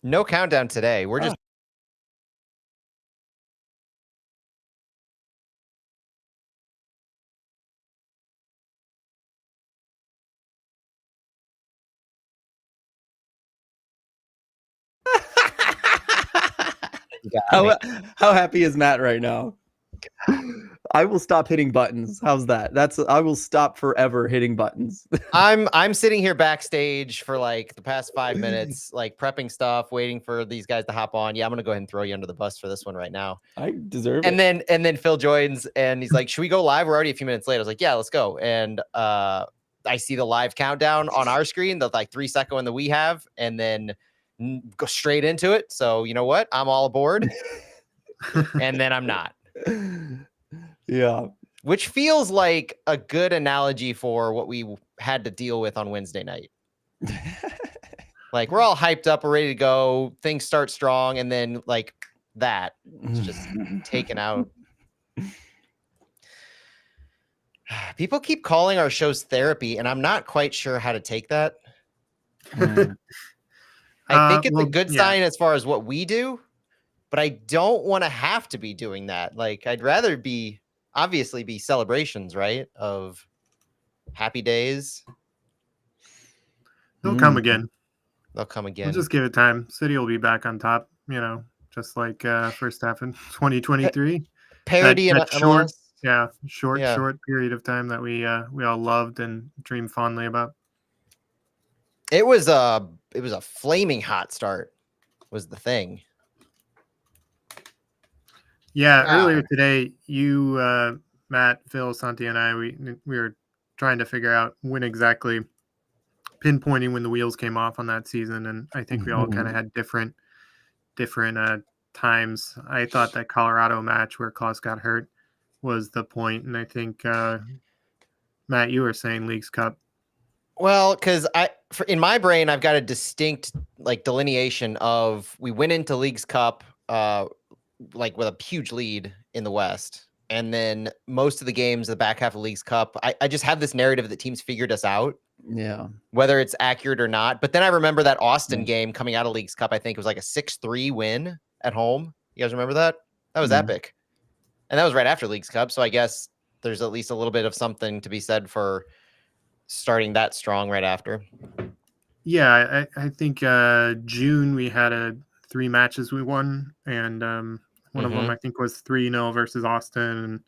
No countdown today. We're just How happy is Matt right now? I will stop hitting buttons. How's that? I will stop forever hitting buttons. I'm sitting here backstage for like the past 5 minutes, like prepping stuff, waiting for these guys to hop on. Yeah, I'm gonna go ahead and throw you under the bus for this one right now. I deserve And it. then Phil joins and he's like, "Should we go live? We're already a few minutes late." I was like, "Yeah, let's go." And I see the live countdown on our screen, the like 3-second one that we have, and then go straight into it. So you know what? I'm all aboard. And then I'm not. Yeah. Which feels like a good analogy for what we had to deal with on Wednesday night. Like we're all hyped up, we're ready to go. Things start strong, and then like that, it's just taken out. People keep calling our shows therapy, and I'm not quite sure how to take that. I think it's a good sign as far as what we do, but I don't want to have to be doing that. Like I'd rather be obviously be celebrations, right? Of happy days. They'll come again. They'll come again. We'll just give it time. City will be back on top, just like first half in 2023. Parody that short period of time that we all loved and dreamed fondly about. It was a flaming hot start was the thing. Yeah, earlier today, you, Matt, Phil, Santi, and I, we were trying to figure out when exactly, pinpointing when the wheels came off on that season, and I think we all kind of had different times. I thought that Colorado match where Klaus got hurt was the point, and I think Matt, you were saying Leagues Cup. Well, because in my brain, I've got a distinct like delineation of we went into Leagues Cup like with a huge lead in the West, and then most of the games, the back half of Leagues Cup, I just have this narrative that teams figured us out. Yeah. Whether it's accurate or not. But then I remember that Austin game coming out of Leagues Cup. I think it was like a 6-3 win at home. You guys remember that? That was epic. And that was right after Leagues Cup. So I guess there's at least a little bit of something to be said for starting that strong right after. Yeah, I think June we had 3 matches we won, and one of them I think was 3-0 versus Austin.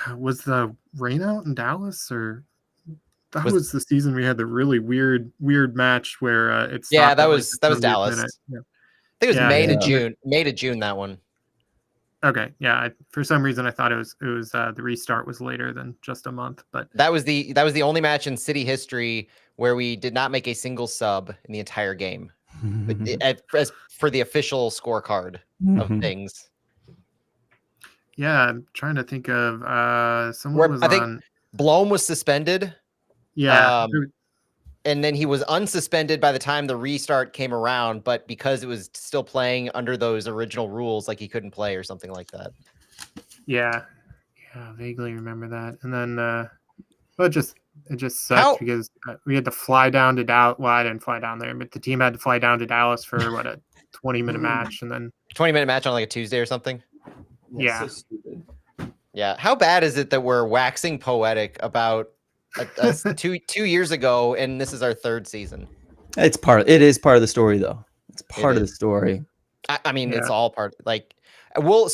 And was the rain out in Dallas, or that was the season we had the really weird match where it's that was Dallas. Yeah. I think it was May to June that one. Okay, yeah. For some reason, I thought it was the restart was later than just a month, but that was the only match in City history where we did not make a single sub in the entire game, as for the official scorecard of things. Yeah, I'm trying to think of someone I think Blom was suspended. Yeah. And then he was unsuspended by the time the restart came around, but because it was still playing under those original rules, like he couldn't play or something like that. Yeah, vaguely remember that. And then, it just sucked because we had to fly down to Dallas. Well, I didn't fly down there, but the team had to fly down to Dallas for a 20-minute match, and then 20-minute match on like a Tuesday or something. Yeah. So stupid. Yeah. How bad is it that we're waxing poetic about 2 years ago, and this is our 3rd season? It is part of the story, though. It's part of the story. I mean, it's all part. Like, I'll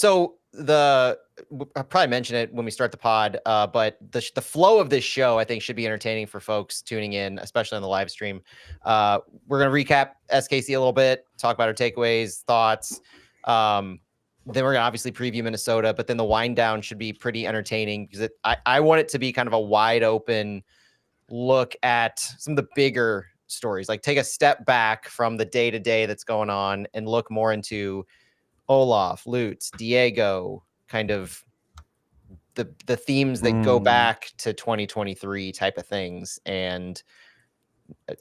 probably mention it when we start the pod. But the flow of this show, I think, should be entertaining for folks tuning in, especially on the live stream. We're gonna recap SKC a little bit, talk about our takeaways, thoughts. Then we're gonna obviously preview Minnesota, but then the wind down should be pretty entertaining because I want it to be kind of a wide open look at some of the bigger stories, like take a step back from the day to day that's going on and look more into Olaf, Lutz, Diego, kind of the themes that go back to 2023 type of things. And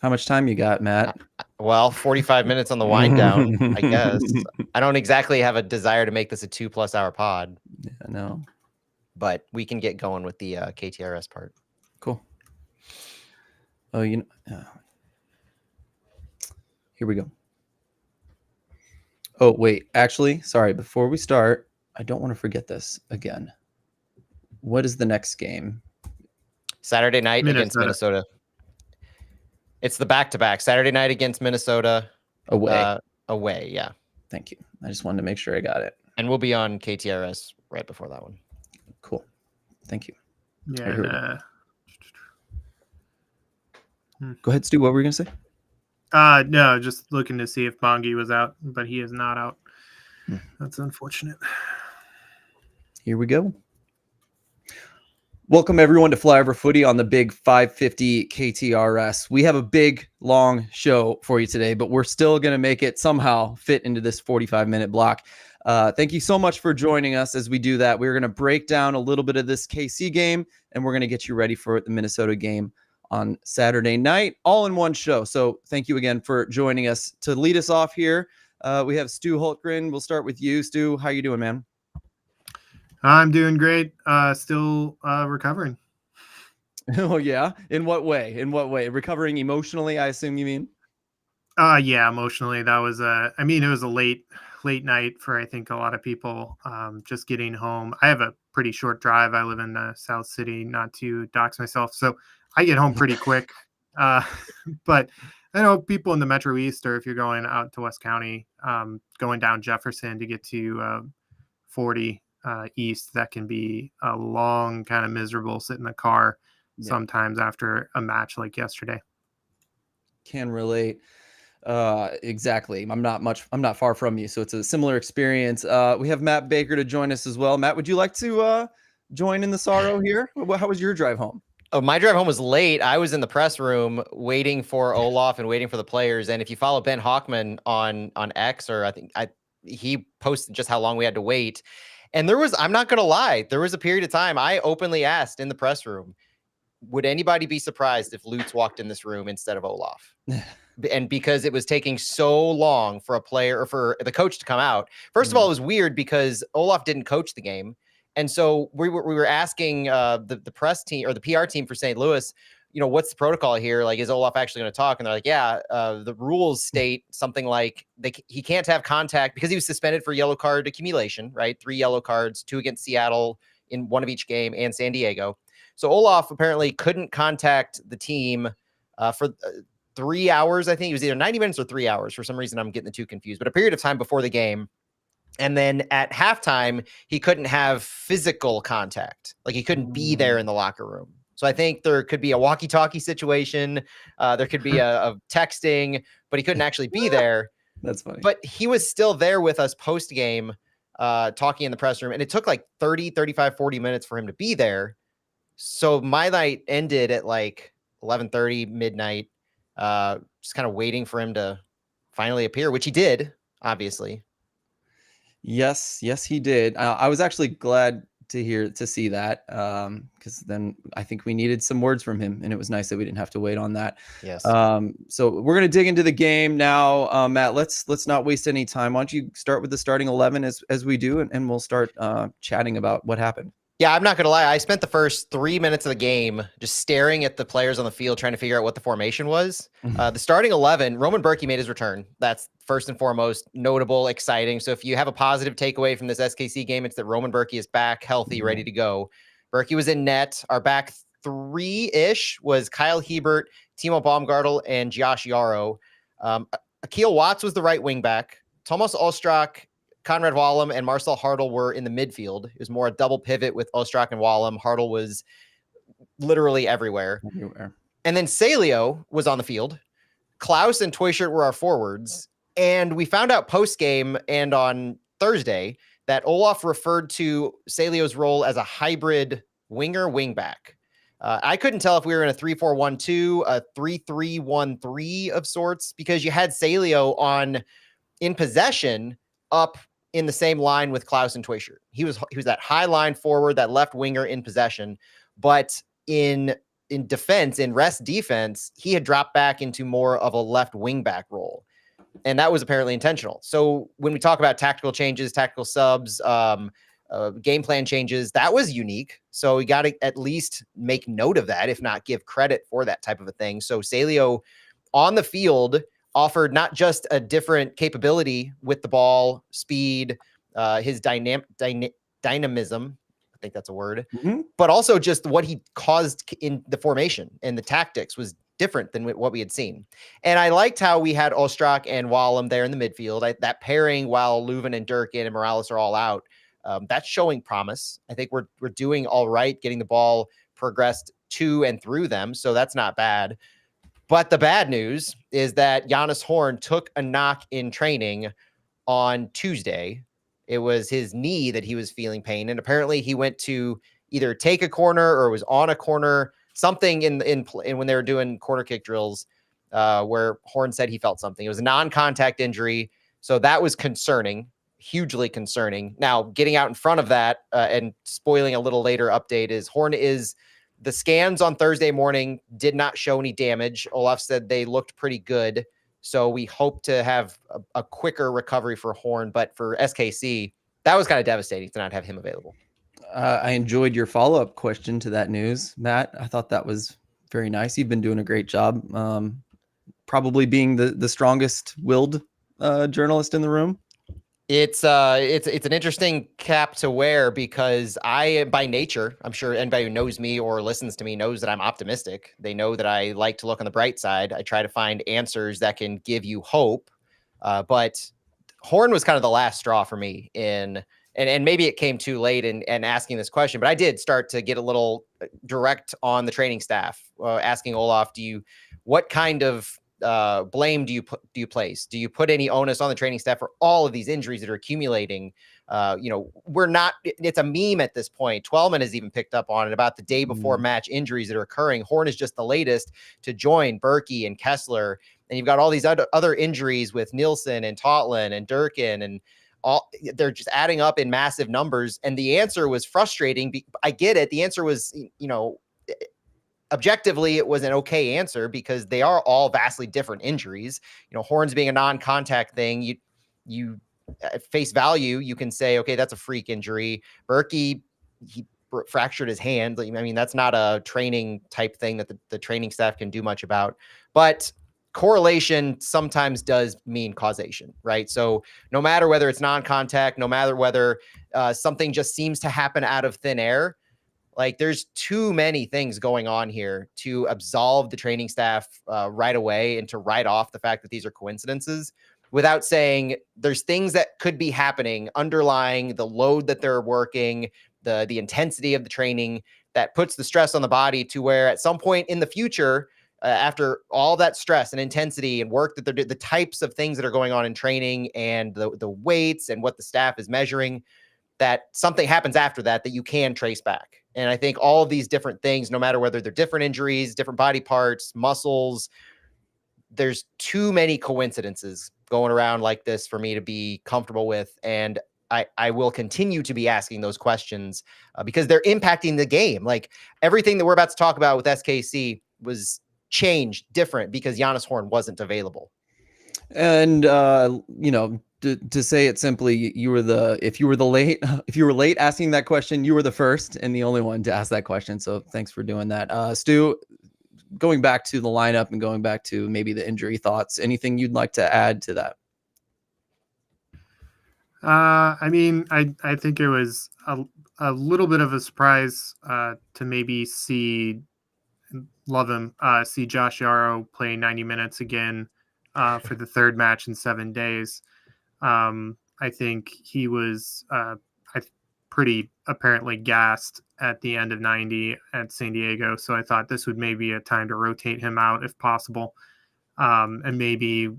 how much time you got, Matt? Well, 45 minutes on the wind down, I guess. I don't exactly have a desire to make this a 2+ hour pod. Yeah, no. But we can get going with the KTRS part. Cool. Oh, here we go. Oh, wait. Actually, sorry. Before we start, I don't want to forget this again. What is the next game? Saturday night against Minnesota. It's the back-to-back. Saturday night against Minnesota. Away. Away, yeah. Thank you. I just wanted to make sure I got it. And we'll be on KTRS right before that one. Cool. Thank you. Yeah. Go ahead, Stu. What were you going to say? No, just looking to see if Bongi was out, but he is not out. That's unfortunate. Here we go. Welcome everyone to Flyover Footy on the big 550 KTRS. We have a big, long show for you today, but we're still going to make it somehow fit into this 45-minute block. Thank you so much for joining us as we do that. We're going to break down a little bit of this KC game, and we're going to get you ready for the Minnesota game on Saturday night, all in one show. So thank you again for joining us. To lead us off here, we have Stu Hultgren. We'll start with you. Stu, how you doing, man? I'm doing great. Still recovering. Oh, yeah? In what way? In what way? Recovering emotionally, I assume you mean? Yeah, emotionally. That was it was a late night for, I think, a lot of people. Just getting home. I have a pretty short drive. I live in South City, not to dox myself. So I get home pretty quick. But I know people in the Metro East, or if you're going out to West County, going down Jefferson to get to 40 East, that can be a long, kind of miserable sit in the car sometimes after a match like yesterday. Can relate. Exactly. I'm not far from you, so it's a similar experience. We have Matt Baker to join us as well. Matt, would you like to join in the sorrow here? How was your drive home? Oh, my drive home was late. I was in the press room waiting for Olaf and waiting for the players. And if you follow Ben Hockman on X, or he posted just how long we had to wait. And I'm not going to lie, there was a period of time I openly asked in the press room, would anybody be surprised if Lutz walked in this room instead of Olaf? And because it was taking so long for a player or for the coach to come out. First of all, it was weird because Olaf didn't coach the game. And so we were asking the press team or the PR team for St. Louis, what's the protocol here? Like, is Olaf actually going to talk? And they're like, yeah, the rules state something like he can't have contact because he was suspended for yellow card accumulation, right? 3 yellow cards, 2 against Seattle in 1 of each game and San Diego. So Olaf apparently couldn't contact the team for 3 hours. I think it was either 90 minutes or 3 hours. For some reason, I'm getting the two confused, but a period of time before the game. And then at halftime, he couldn't have physical contact. Like, he couldn't be there in the locker room. So I think there could be a walkie-talkie situation. There could be a texting, but he couldn't actually be there. That's funny. But he was still there with us post-game, talking in the press room. And it took like 30, 35, 40 minutes for him to be there. So my night ended at like 11:30, midnight, just kind of waiting for him to finally appear, which he did, obviously. Yes, he did. I was actually glad to see that, because then I think we needed some words from him, and it was nice that we didn't have to wait on that. Yes. So we're gonna dig into the game now, Matt. Let's not waste any time. Why don't you start with the starting 11 as we do, and we'll start chatting about what happened. Yeah, I'm not going to lie. I spent the first 3 minutes of the game just staring at the players on the field, trying to figure out what the formation was. The starting 11, Roman Berkey made his return. That's first and foremost notable, exciting. So if you have a positive takeaway from this SKC game, it's that Roman Berkey is back, healthy, ready to go. Berkey was in net. Our back 3-ish was Kyle Hebert, Timo Baumgartel, and Josh Yarrow. Akil Watts was the right wing back. Tomas Ostrak, Conrad Wallem, and Marcel Hartl were in the midfield. It was more a double pivot with Ostrak and Wallem. Hartl was literally everywhere. And then Salio was on the field. Klaus and Toyshirt were our forwards. And we found out post-game and on Thursday that Olaf referred to Salio's role as a hybrid winger wingback. I couldn't tell if we were in a 3-4-1-2, a 3-3-1-3 of sorts, because you had Salio in possession up in the same line with Klaus and Toyshirt. He was that high line forward, that left winger in possession, but in defense, in rest defense, he had dropped back into more of a left wing back role. And that was apparently intentional. So when we talk about tactical changes, tactical subs, game plan changes, that was unique. So we got to at least make note of that, if not give credit for that type of a thing. So Salio on the field offered not just a different capability with the ball, speed, his dynamism, I think that's a word, but also just what he caused in the formation and the tactics was different than what we had seen. And I liked how we had Ostrak and Wallem there in the midfield. That pairing while Leuven and Durkin and Morales are all out, that's showing promise. I think we're doing all right, getting the ball progressed to and through them. So that's not bad. But the bad news is that Giannis Horn took a knock in training on Tuesday. It was his knee that he was feeling pain. And apparently he went to either take a corner or was on a corner, something in when they were doing corner kick drills, where Horn said he felt something. It was a non-contact injury. So that was concerning, hugely concerning. Now, getting out in front of that and spoiling a little later update is Horn is... The scans on Thursday morning did not show any damage. Olaf said they looked pretty good. So we hope to have a quicker recovery for Horn. But for SKC, that was kind of devastating to not have him available. I enjoyed your follow-up question to that news, Matt. I thought that was very nice. You've been doing a great job. Probably being the strongest willed journalist in the room. It's an interesting cap to wear because I, by nature, I'm sure anybody who knows me or listens to me knows that I'm optimistic. They know that I like to look on the bright side. I try to find answers that can give you hope. But Horn was kind of the last straw for me and maybe it came too late in asking this question, but I did start to get a little direct on the training staff, asking Olaf, what kind of blame do you place? Do you put any onus on the training staff for all of these injuries that are accumulating? It's a meme at this point. Twellman has even picked up on it about the day before match injuries that are occurring. Horn is just the latest to join Berkey and Kessler. And you've got all these other injuries with Nielsen and Totland and Durkin and all. They're just adding up in massive numbers. And the answer was frustrating. I get it. The answer was, objectively, it was an okay answer because they are all vastly different injuries. Horns being a non-contact thing, you at face value, you can say, okay, that's a freak injury. Berkey, he fractured his hand. I mean, that's not a training type thing that the training staff can do much about. But correlation sometimes does mean causation, right? So no matter whether it's non-contact, no matter whether something just seems to happen out of thin air, like there's too many things going on here to absolve the training staff right away and to write off the fact that these are coincidences without saying there's things that could be happening underlying the load that they're working, the intensity of the training that puts the stress on the body to where at some point in the future, after all that stress and intensity and work that they're doing, the types of things that are going on in training and the weights and what the staff is measuring, that something happens after that you can trace back. And I think all of these different things, no matter whether they're different injuries, different body parts, muscles, there's too many coincidences going around like this for me to be comfortable with. And I will continue to be asking those questions because they're impacting the game. Like everything that we're about to talk about with SKC was changed different because Giannis Horn wasn't available. And, to say it simply, if you were late asking that question, you were the first and the only one to ask that question. So thanks for doing that. Stu, going back to the lineup and going back to maybe the injury thoughts, anything you'd like to add to that? I think it was a little bit of a surprise to maybe see Josh Yarrow play 90 minutes again for the third match in 7 days. I think he was pretty apparently gassed at the end of 90 at San Diego. So I thought this would maybe a time to rotate him out if possible, and maybe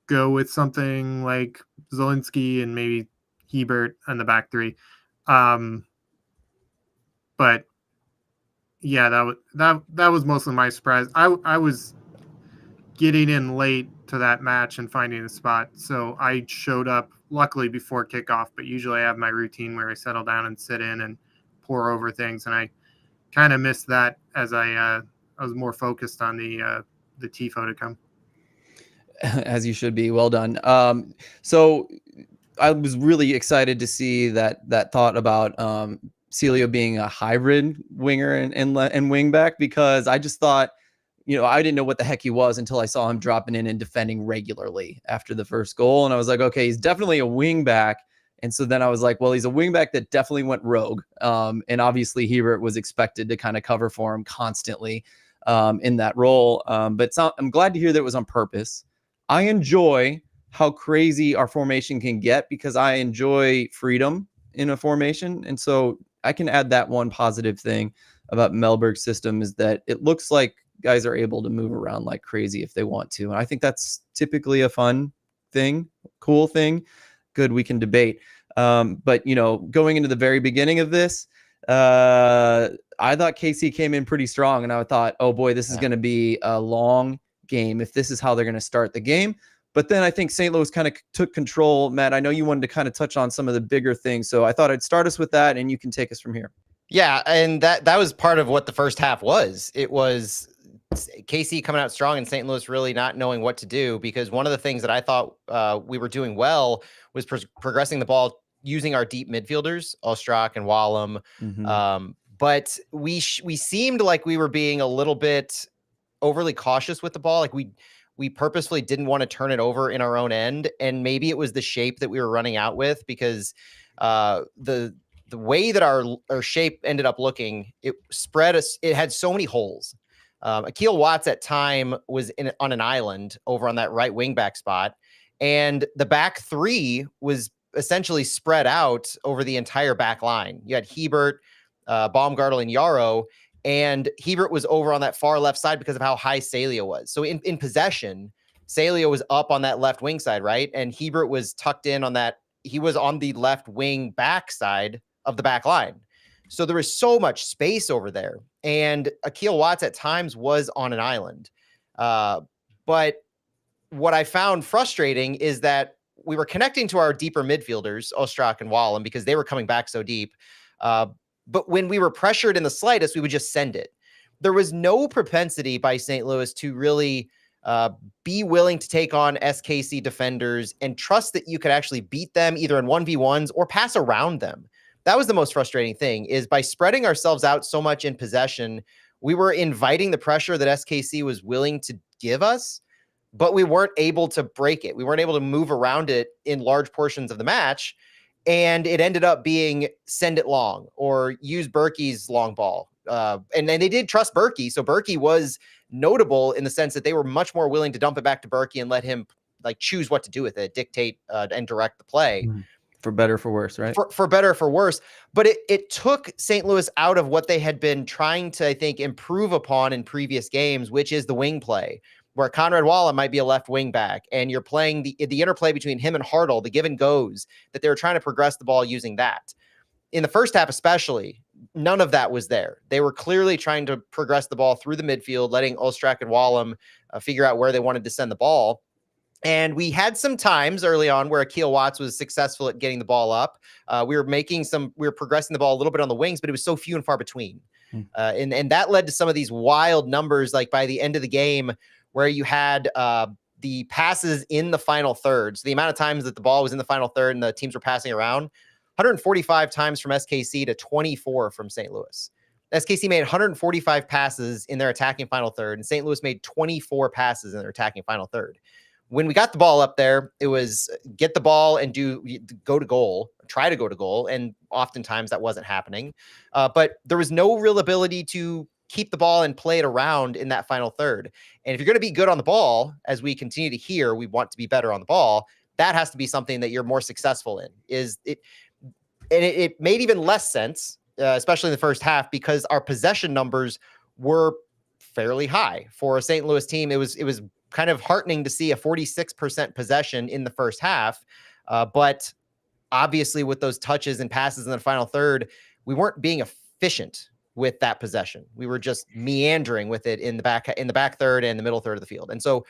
go with something like Zielinski and maybe Hebert on the back three. But yeah, that was mostly my surprise. I was getting in late to that match and finding a spot, so I showed up luckily before kickoff, but usually I have my routine where I settle down and sit in and pour over things, and I kind of missed that as I was more focused on the TIFO to come. As you should be. Well done. So I was really excited to see that thought about Celio being a hybrid winger and wing back, because I just thought, I didn't know what the heck he was until I saw him dropping in and defending regularly after the first goal. And I was like, okay, he's definitely a wing back. And so then I was like, well, he's a wing back that definitely went rogue. And obviously Hebert was expected to kind of cover for him constantly in that role. But I'm glad to hear that it was on purpose. I enjoy how crazy our formation can get because I enjoy freedom in a formation. And so I can add that one positive thing about Mellberg's system is that it looks like guys are able to move around like crazy if they want to. And I think that's typically a fun thing, cool thing. Good, we can debate. But, going into the very beginning of this, I thought KC came in pretty strong. And I thought, oh boy, this is going to be a long game if this is how they're going to start the game. But then I think St. Louis kind of took control. Matt, I know you wanted to kind of touch on some of the bigger things. So I thought I'd start us with that and you can take us from here. Yeah, and that was part of what the first half was. It was KC coming out strong and St. Louis really not knowing what to do, because one of the things that I thought we were doing well was progressing the ball using our deep midfielders, Ostrak and Wallem. Mm-hmm. But we seemed like we were being a little bit overly cautious with the ball. Like we purposefully didn't want to turn it over in our own end. And maybe it was the shape that we were running out with, because the way that our shape ended up looking, it spread us. It had so many holes. Akil Watts at time was on an island over on that right wing back spot. And the back three was essentially spread out over the entire back line. You had Hebert, Baumgartel, and Yarrow. And Hebert was over on that far left side because of how high Salio was. So in possession, Salio was up on that left wing side, right? And Hebert was tucked in on that. He was on the left wing back side of the back line. So there was so much space over there. And Akil Watts at times was on an island. But what I found frustrating is that we were connecting to our deeper midfielders, Ostrak and Wallem, because they were coming back so deep. But when we were pressured in the slightest, we would just send it. There was no propensity by St. Louis to really be willing to take on SKC defenders and trust that you could actually beat them either in 1v1s or pass around them. That was the most frustrating thing, is by spreading ourselves out so much in possession, we were inviting the pressure that SKC was willing to give us, but we weren't able to break it. We weren't able to move around it in large portions of the match. And it ended up being send it long or use Berkey's long ball. And they did trust Berkey. So Berkey was notable in the sense that they were much more willing to dump it back to Berkey and let him choose what to do with it, dictate and direct the play. For better or for worse, right? For better or for worse. But it took St. Louis out of what they had been trying to, I think, improve upon in previous games, which is the wing play, where Conrad Walla might be a left wing back, and you're playing the interplay between him and Hartle, the give and goes, that they were trying to progress the ball using that. In the first half especially, none of that was there. They were clearly trying to progress the ball through the midfield, letting Ostrak and Wallem figure out where they wanted to send the ball. And we had some times early on where Akil Watts was successful at getting the ball up. We were progressing the ball a little bit on the wings, but it was so few and far between. And that led to some of these wild numbers, like by the end of the game, where you had the passes in the final third. So the amount of times that the ball was in the final third and the teams were passing around, 145 times from SKC to 24 from St. Louis. SKC made 145 passes in their attacking final third, and St. Louis made 24 passes in their attacking final third. When we got the ball up there, it was get the ball and go to goal, try to go to goal. And oftentimes that wasn't happening. But there was no real ability to keep the ball and play it around in that final third. And if you're going to be good on the ball, as we continue to hear, we want to be better on the ball. That has to be something that you're more successful in. It made even less sense, especially in the first half, because our possession numbers were fairly high for a St. Louis team. It was kind of heartening to see a 46% possession in the first half. But obviously with those touches and passes in the final third, we weren't being efficient with that possession. We were just meandering with it in the back third and the middle third of the field. And so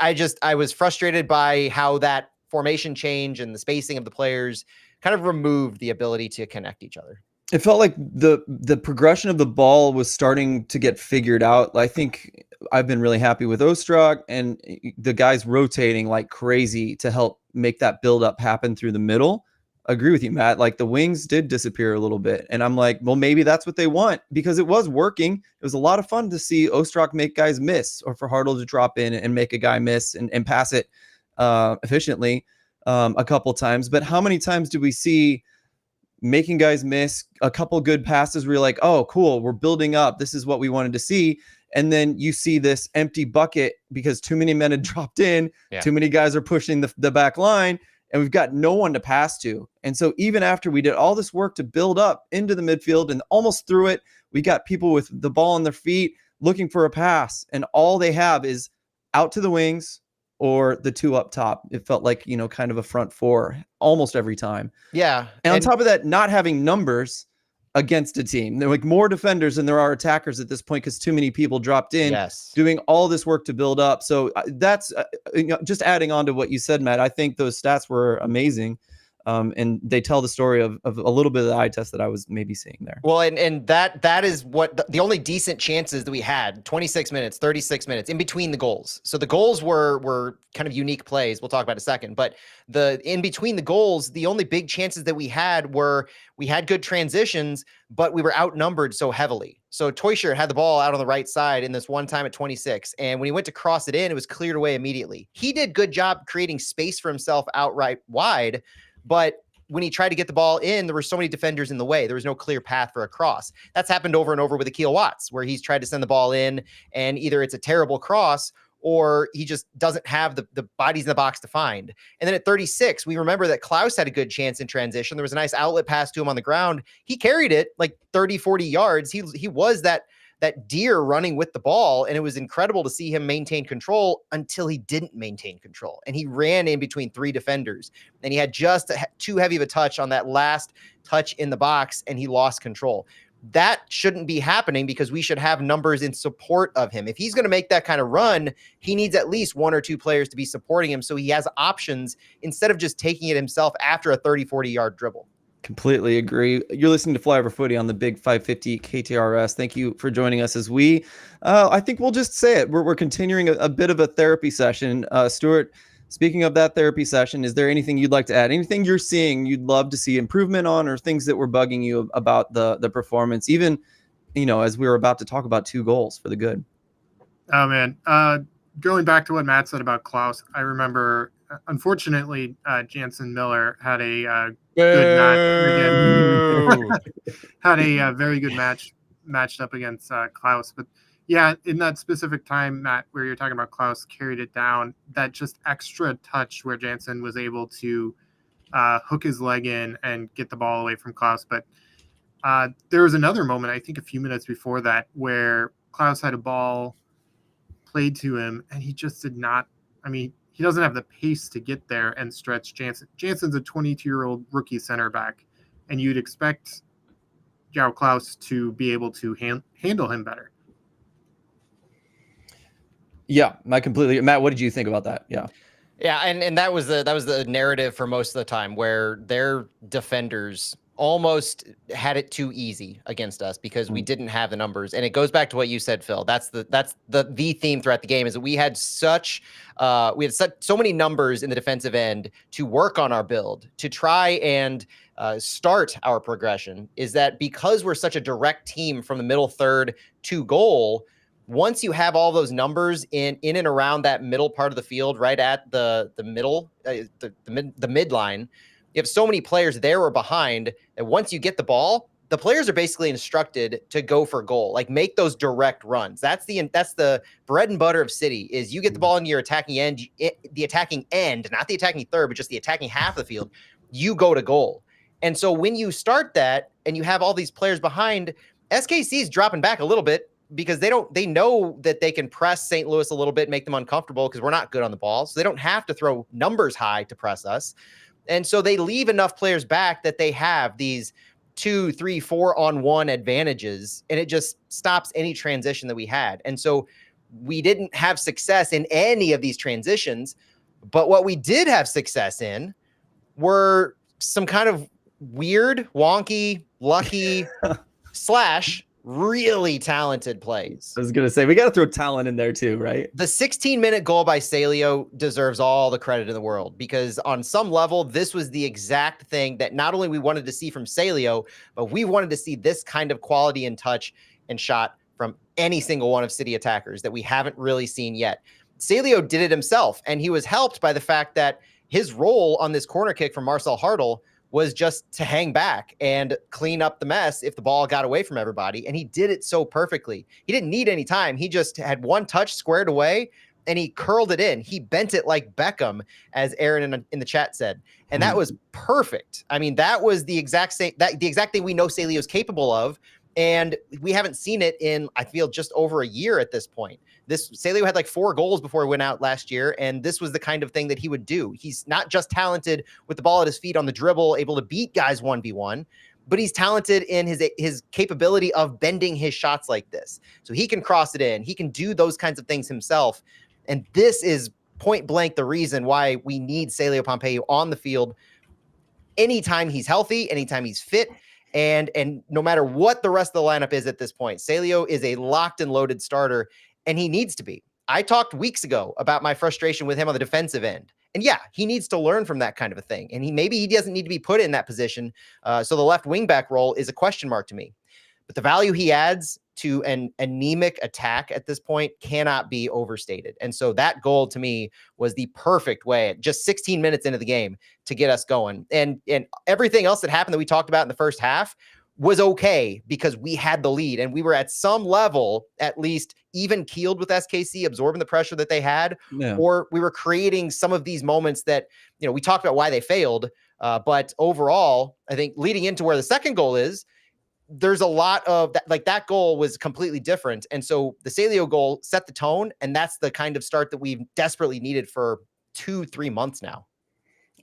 I was frustrated by how that formation change and the spacing of the players kind of removed the ability to connect each other. It felt like the progression of the ball was starting to get figured out. I think I've been really happy with Ostrak and the guys rotating like crazy to help make that build up happen through the middle. agree with you, Matt. Like the wings did disappear a little bit. And I'm like, well, maybe that's what they want because it was working. It was a lot of fun to see Ostrak make guys miss or for Hartle to drop in and make a guy miss and pass it efficiently a couple times. But how many times do we see making guys miss, a couple good passes where you're like, oh, cool, we're building up. This is what we wanted to see. And then you see this empty bucket because too many men had dropped in, too many guys are pushing the back line, and we've got no one to pass to. And so even after we did all this work to build up into the midfield and almost through it, we got people with the ball on their feet looking for a pass, and all they have is out to the wings or the two up top. It felt like, kind of a front four almost every time. Yeah. And on top of that, not having numbers against a team. They're like more defenders than there are attackers at this point because too many people dropped in, doing all this work to build up. So that's just adding on to what you said, Matt. I think those stats were amazing. And they tell the story of a little bit of the eye test that I was maybe seeing there. Well, and that is what the only decent chances that we had, 26 minutes, 36 minutes in between the goals. So the goals were kind of unique plays. We'll talk about in a second, but in between the goals, the only big chances that we had were we had good transitions, but we were outnumbered so heavily. So Teuscher had the ball out on the right side in this one time at 26. And when he went to cross it in, it was cleared away immediately. He did good job creating space for himself outright wide. But when he tried to get the ball in, there were so many defenders in the way. There was no clear path for a cross. That's happened over and over with Akil Watts, where he's tried to send the ball in, and either it's a terrible cross or he just doesn't have the bodies in the box to find. And then at 36, we remember that Klaus had a good chance in transition. There was a nice outlet pass to him on the ground. He carried it like 30, 40 yards. He was that deer running with the ball, and it was incredible to see him maintain control until he didn't maintain control, and he ran in between three defenders, and he had just too heavy of a touch on that last touch in the box, and he lost control. That shouldn't be happening because we should have numbers in support of him. If he's going to make that kind of run, he needs at least one or two players to be supporting him so he has options instead of just taking it himself after a 30, 40-yard dribble. Completely agree. You're listening to Flyover Footy on the Big 550 KTRS. Thank you for joining us as I think we'll just say it. We're continuing a bit of a therapy session. Stuart, speaking of that therapy session, is there anything you'd like to add? Anything you're seeing you'd love to see improvement on, or things that were bugging you about the performance, even, as we were about to talk about 2 goals for the good? Oh, man. Going back to what Matt said about Klaus, I remember, unfortunately, Jansen Miller had a good match again. Had a very good matched up against Klaus. But yeah, in that specific time, Matt, where you're talking about Klaus carried it down, that just extra touch where Jansen was able to hook his leg in and get the ball away from Klaus. But there was another moment, I think a few minutes before that, where Klaus had a ball played to him, and he just did not. I mean, he doesn't have the pace to get there and stretch Jansen. Jansen's a 22-year-old rookie center back, and you'd expect João Klaus to be able to handle him better. Yeah, Matt, what did you think about that? Yeah. Yeah, and that was the narrative for most of the time, where their defenders almost had it too easy against us because we didn't have the numbers. And it goes back to what you said, Phil. That's the theme throughout the game, is that we had so many numbers in the defensive end to work on our build, to try and start our progression. Is that because we're such a direct team from the middle third to goal, once you have all those numbers in and around that middle part of the field, right at the middle, the midline, you have so many players there or behind that once you get the ball, the players are basically instructed to go for goal, like make those direct runs. That's the bread and butter of City, is you get the ball into your attacking end, the attacking end, not the attacking third, but just the attacking half of the field, you go to goal. And so when you start that and you have all these players behind, SKC is dropping back a little bit because they know that they can press St. Louis a little bit, make them uncomfortable because we're not good on the ball. So they don't have to throw numbers high to press us. And so they leave enough players back that they have these 2, 3, 4-on-1 advantages, and it just stops any transition that we had. And so we didn't have success in any of these transitions, but what we did have success in were some kind of weird, wonky, lucky / really talented plays. I was going to say, we got to throw talent in there too, right? The 16-minute goal by Salio deserves all the credit in the world, because on some level, this was the exact thing that not only we wanted to see from Salio, but we wanted to see this kind of quality and touch and shot from any single one of City attackers that we haven't really seen yet. Salio did it himself, and he was helped by the fact that his role on this corner kick from Marcel Hartl was just to hang back and clean up the mess if the ball got away from everybody. And he did it so perfectly. He didn't need any time. He just had one touch squared away and he curled it in. He bent it like Beckham, as Aaron in the chat said. And that was perfect. I mean, that was the exact same, the exact thing we know Salio is capable of. And we haven't seen it in, I feel, just over a year at this point. Salio had like 4 goals before he went out last year, and this was the kind of thing that he would do. He's not just talented with the ball at his feet on the dribble, able to beat guys 1v1, but he's talented in his capability of bending his shots like this. So he can cross it in. He can do those kinds of things himself. And this is point blank the reason why we need Salio Pompeu on the field anytime he's healthy, anytime he's fit. And no matter what the rest of the lineup is at this point, Salio is a locked and loaded starter, and he needs to be. I talked weeks ago about my frustration with him on the defensive end. And yeah, he needs to learn from that kind of a thing. And maybe he doesn't need to be put in that position. So the left wing back role is a question mark to me. But the value he adds to an anemic attack at this point cannot be overstated. And so that goal to me was the perfect way, just 16 minutes into the game, to get us going. And everything else that happened that we talked about in the first half was okay because we had the lead and we were at some level, at least even keeled with SKC, absorbing the pressure that they had, or we were creating some of these moments that, you know, we talked about why they failed. But overall, I think leading into where the second goal is, there's a lot of that, like that goal was completely different. And so the Salio goal set the tone, and that's the kind of start that we've desperately needed for 2-3 months now.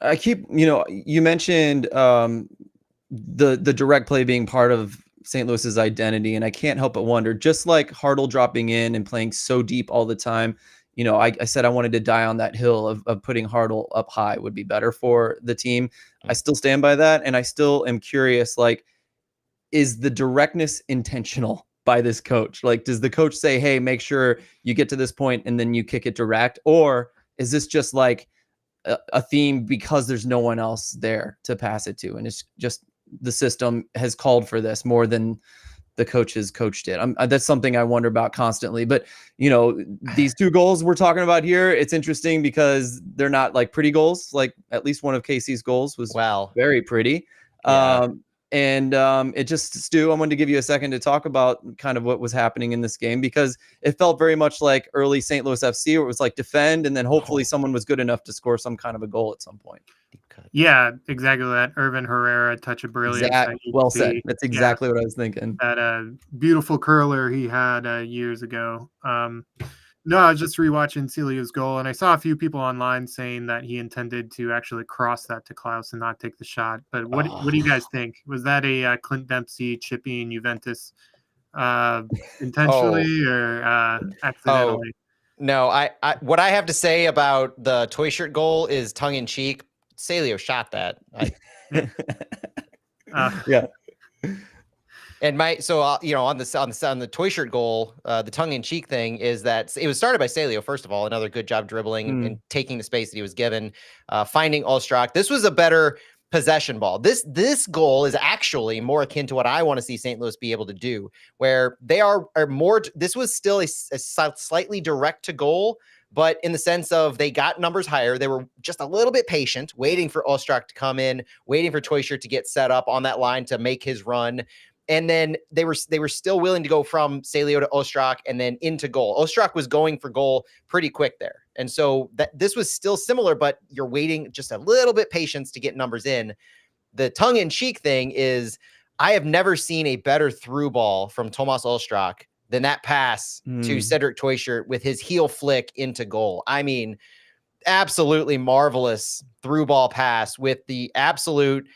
I keep, you mentioned the direct play being part of St. Louis's identity. And I can't help but wonder, just like Hartl dropping in and playing so deep all the time, I said I wanted to die on that hill of putting Hartl up high would be better for the team. I still stand by that. And I still am curious, like, is the directness intentional by this coach? Like, does the coach say, hey, make sure you get to this point and then you kick it direct? Or is this just like a theme because there's no one else there to pass it to? And it's just the system has called for this more than the coaches coached it. That's something I wonder about constantly. But, these 2 goals we're talking about here, it's interesting because they're not like pretty goals. Like at least one of KC's goals was very pretty. Yeah. And it just, Stu, I wanted to give you a second to talk about kind of what was happening in this game, because it felt very much like early St. Louis FC, where it was like defend, and then hopefully someone was good enough to score some kind of a goal at some point. Yeah, exactly that. Irvin Herrera, touch of brilliance. Well said. That's exactly what I was thinking. That beautiful curler he had years ago. No, I was just rewatching Celio's goal, and I saw a few people online saying that he intended to actually cross that to Klaus and not take the shot. But what do you guys think? Was that a Clint Dempsey chipping Juventus intentionally or accidentally? No, I what I have to say about the toy shirt goal is tongue in cheek. Salio shot that. Yeah. And on the toy shirt goal, the tongue in cheek thing is that it was started by Salio. First of all, another good job dribbling and taking the space that he was given, finding Ostrak. This was a better possession ball. This goal is actually more akin to what I want to see St. Louis be able to do, where they are more. This was still a slightly direct to goal, but in the sense of they got numbers higher. They were just a little bit patient, waiting for Ostrak to come in, waiting for Toysher to get set up on that line to make his run. And then they were still willing to go from Salio to Ostrak and then into goal. Ostrak was going for goal pretty quick there. And so this was still similar, but you're waiting just a little bit patience to get numbers in. The tongue-in-cheek thing is I have never seen a better through ball from Tomas Ostrak than that pass to Cedric Toysher with his heel flick into goal. I mean, absolutely marvelous through ball pass with the absolute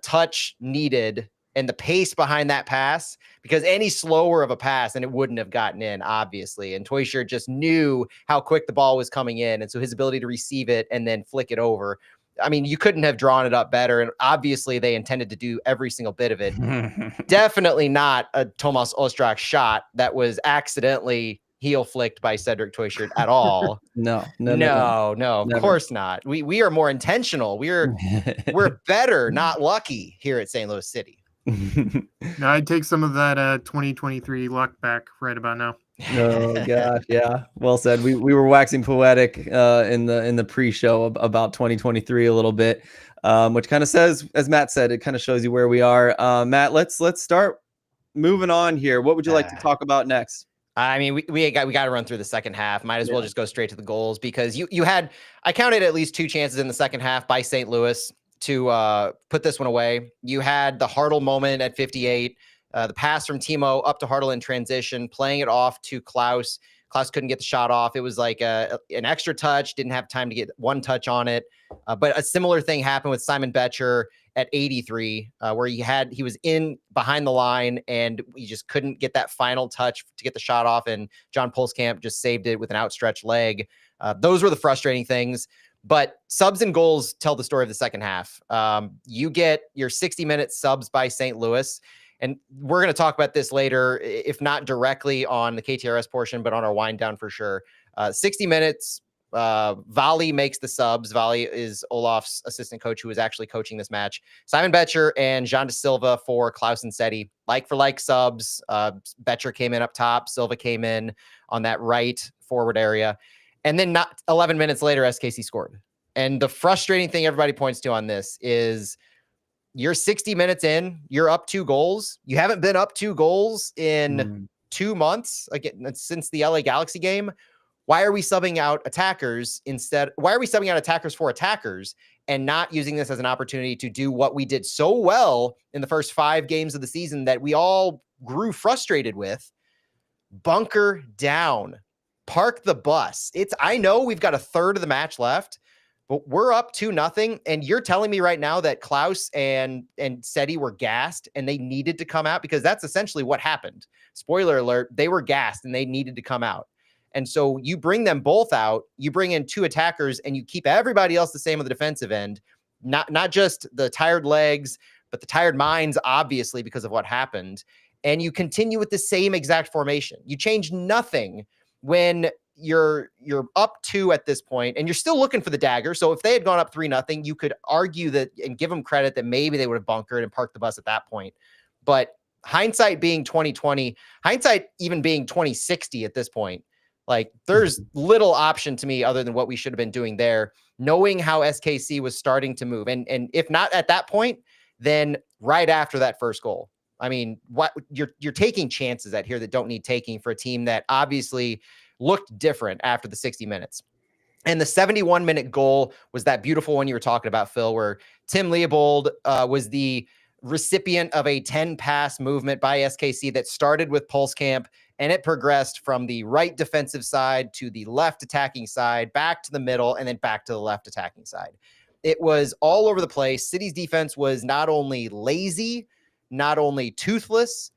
touch needed and the pace behind that pass, because any slower of a pass and it wouldn't have gotten in, obviously. And Toysher just knew how quick the ball was coming in. And so his ability to receive it and then flick it over I mean, you couldn't have drawn it up better. And obviously they intended to do every single bit of it. Definitely not a Tomas Ostrak shot that was accidentally heel flicked by Cedric Toyshirt at all. No, of course not. We are more intentional. We're better, not lucky here at St. Louis City. Now I'd take some of that 2023 luck back right about now. Oh gosh, yeah. Well said. We were waxing poetic in the pre-show about 2023 a little bit, which kind of says, as Matt said, it kind of shows you where we are. Matt, let's start moving on here. What would you like to talk about next? I mean, we got to run through the second half. Might as well just go straight to the goals, because you had, I counted at least 2 chances in the second half by St. Louis to put this one away. You had the Hartl moment at 58. The pass from Timo up to Hartl in transition, playing it off to Klaus. Klaus couldn't get the shot off. It was like an extra touch, didn't have time to get one touch on it. But a similar thing happened with Simon Betcher at 83, where he was in behind the line and he just couldn't get that final touch to get the shot off. And John Pulskamp just saved it with an outstretched leg. Those were the frustrating things. But subs and goals tell the story of the second half. You get your 60-minute subs by St. Louis. And we're going to talk about this later, if not directly on the KTRS portion, but on our wind down for sure. 60 minutes, Vali makes the subs. Vali is Olaf's assistant coach who was actually coaching this match. Simon Betcher and Jean de Silva for Klaus and Seti. Like for like subs. Betcher came in up top. Silva came in on that right forward area. And then not 11 minutes later, SKC scored. And the frustrating thing everybody points to on this is you're 60 minutes in, you're up 2 goals. You haven't been up 2 goals in 2 months, again, since the LA Galaxy game. Why are we subbing out attackers instead? Why are we subbing out attackers for attackers and not using this as an opportunity to do what we did so well in the first 5 games of the season that we all grew frustrated with? Bunker down, park the bus. I know we've got a third of the match left, but we're up 2-0, and you're telling me right now that Klaus and Seti were gassed and they needed to come out, because that's essentially what happened. Spoiler alert, they were gassed and they needed to come out. And so you bring them both out, you bring in 2 attackers, and you keep everybody else the same on the defensive end. Not just the tired legs, but the tired minds, obviously, because of what happened. And you continue with the same exact formation. You change nothing when you're up 2 at this point, and you're still looking for the dagger. So if they had gone up 3-0, you could argue that and give them credit that maybe they would have bunkered and parked the bus at that point. But hindsight being 2020, hindsight even being 2060 at this point, like there's little option to me other than what we should have been doing there, knowing how SKC was starting to move. And if not at that point, then right after that first goal. I mean, what you're taking chances at here that don't need taking for a team that obviously looked different after the 60 minutes. And the 71-minute goal was that beautiful one you were talking about, Phil, where Tim Leopold was the recipient of a 10-pass movement by SKC that started with Pulskamp, and it progressed from the right defensive side to the left attacking side, back to the middle, and then back to the left attacking side. It was all over the place. City's defense was not only lazy, not only toothless,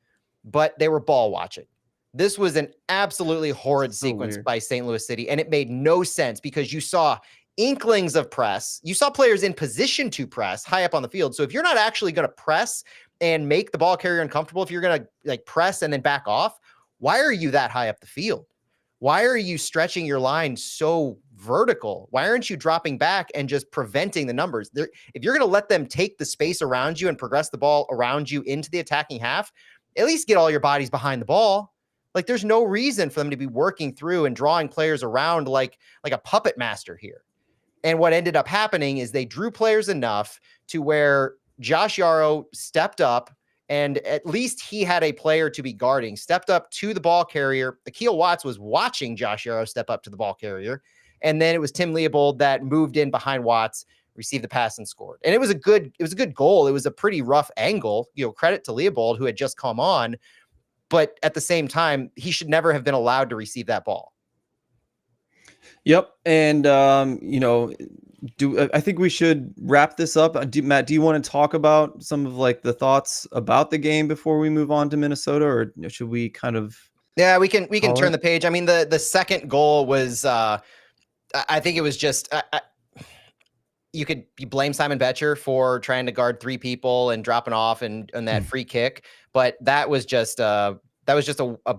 but they were ball watching. This was an absolutely horrid sequence by St. Louis City, and it made no sense because you saw inklings of press. You saw players in position to press high up on the field. So if you're not actually going to press and make the ball carrier uncomfortable, if you're going to like press and then back off, why are you that high up the field? Why are you stretching your line so vertical? Why aren't you dropping back and just preventing the numbers? If you're going to let them take the space around you and progress the ball around you into the attacking half, at least get all your bodies behind the ball. Like there's no reason for them to be working through and drawing players around like a puppet master here. And what ended up happening is they drew players enough to where Josh Yarrow stepped up, and at least he had a player to be guarding, stepped up to the ball carrier. Akil Watts was watching Josh Yarrow step up to the ball carrier. And then it was Tim Leopold that moved in behind Watts, received the pass and scored. And it was a good goal. It was a pretty rough angle, credit to Leopold who had just come on. But at the same time, he should never have been allowed to receive that ball. Yep. And, I think we should wrap this up. Matt, do you want to talk about some of like the thoughts about the game before we move on to Minnesota, or should we kind of? Yeah, we can turn the page. I mean, the second goal was, I think it was just, you blame Simon Betcher for trying to guard 3 people and dropping off and that free kick, but that was just a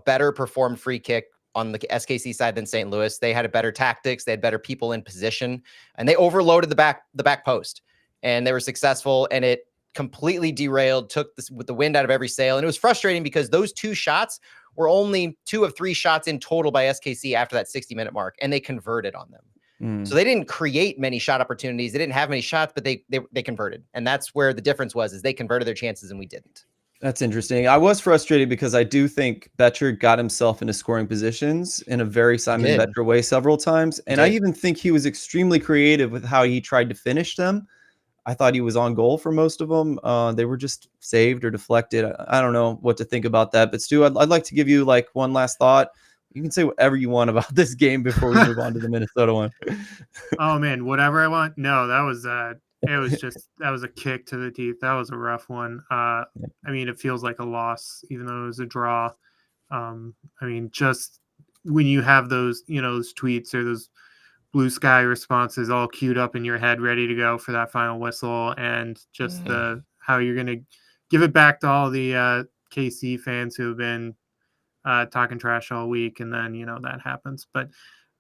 better performed free kick on the SKC side than St. Louis. They had a better tactics, they had better people in position, and they overloaded the back post, and they were successful, and it completely derailed, took this with the wind out of every sail. And it was frustrating because those 2 shots were only 2 of 3 shots in total by SKC after that 60-minute mark, and they converted on them. So they didn't create many shot opportunities. They didn't have many shots, but they converted. And that's where the difference was, is they converted their chances and we didn't. That's interesting. I was frustrated because I do think Betcher got himself into scoring positions in a very Simon Betcher way several times. And I even think he was extremely creative with how he tried to finish them. I thought he was on goal for most of them. They were just saved or deflected. I don't know what to think about that. But Stu, I'd like to give you like one last thought. You can say whatever you want about this game before we move on to the Minnesota one. Oh man, whatever I want. No, that was that was a kick to the teeth. That was a rough one. I mean, it feels like a loss, even though it was a draw. I mean, just when you have those, those tweets or those blue sky responses all queued up in your head, ready to go for that final whistle, and just how you're gonna give it back to all the KC fans who have been talking trash all week, and then that happens. But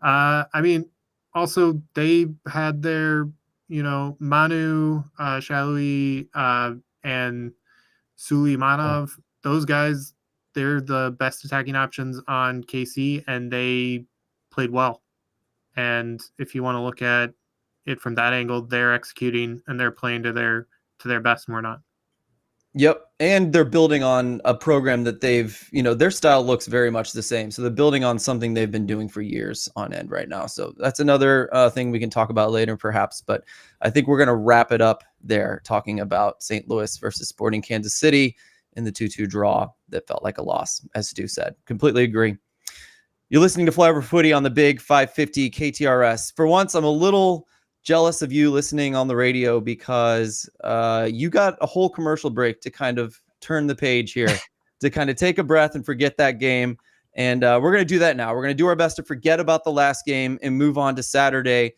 I mean, also they had their Manu, Shalui, and Suleimanov. Those guys, they're the best attacking options on KC, and they played well. And if you want to look at it from that angle, they're executing and they're playing to their best, and we're not. Yep. And they're building on a program that their style looks very much the same. So they're building on something they've been doing for years on end right now. So that's another thing we can talk about later, perhaps. But I think we're going to wrap it up there, talking about St. Louis versus Sporting Kansas City in the 2-2 draw that felt like a loss, as Stu said. Completely agree. You're listening to Flyover Footy on the big 550 KTRS. For once, I'm a little jealous of you listening on the radio because you got a whole commercial break to kind of turn the page here, to kind of take a breath and forget that game. And we're going to do that now. We're going to do our best to forget about the last game and move on to Saturday.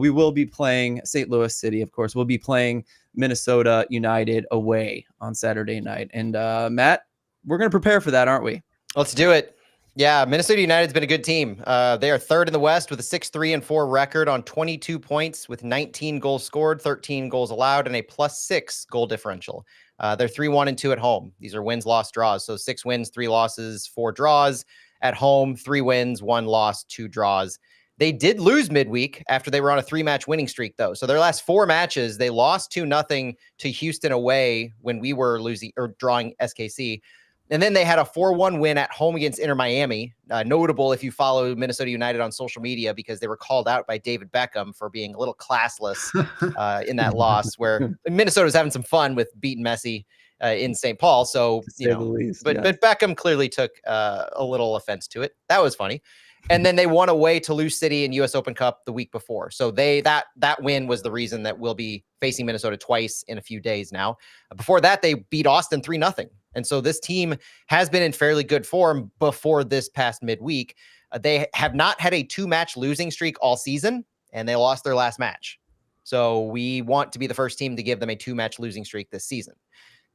We will be playing St. Louis City, of course. We'll be playing Minnesota United away on Saturday night. And Matt, we're going to prepare for that, aren't we? Let's do it. Yeah, Minnesota United's been a good team. They are 3rd in the West with a 6-3-4 record on 22 points with 19 goals scored, 13 goals allowed, and a +6 goal differential. They're 3-1-2 at home. These are wins, loss, draws. So 6 wins, 3 losses, 4 draws. At home, 3 wins, 1 loss, 2 draws. They did lose midweek after they were on a 3-match winning streak, though. So their last 4 matches, they lost 2-0 to Houston away when we were losing or drawing SKC. And then they had a 4-1 win at home against Inter Miami. Notable if you follow Minnesota United on social media, because they were called out by David Beckham for being a little classless in that loss, where Minnesota's having some fun with beating Messi in St. Paul. So, but Beckham clearly took a little offense to it. That was funny. And then they won away to Toulouse City in US Open Cup the week before. So that win was the reason that we'll be facing Minnesota twice in a few days now. Before that, they beat Austin 3-0. And so this team has been in fairly good form before this past midweek. They have not had a 2-match losing streak all season, and they lost their last match. So we want to be the first team to give them a 2-match losing streak this season.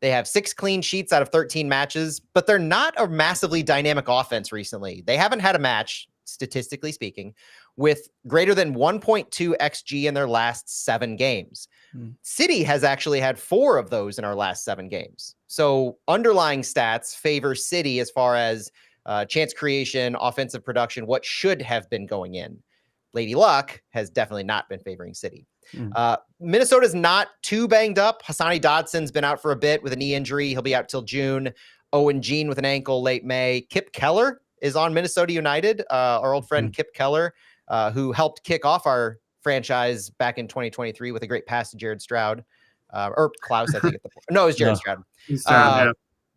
They have 6 clean sheets out of 13 matches, but they're not a massively dynamic offense recently. They haven't had a match, statistically speaking, with greater than 1.2 XG in their last 7 games. City has actually had 4 of those in our last 7 games. So underlying stats favor City as far as chance creation, offensive production, what should have been going in. Lady Luck has definitely not been favoring City. Minnesota's not too banged up. Hassani Dodson's been out for a bit with a knee injury. He'll be out till June. Owen Jean with an ankle late May. Kip Keller is on Minnesota United. Our old friend Kip Keller, who helped kick off our franchise back in 2023 with a great pass to Jared Stroud. Or Klaus, I think. No, it was Jared Stroud.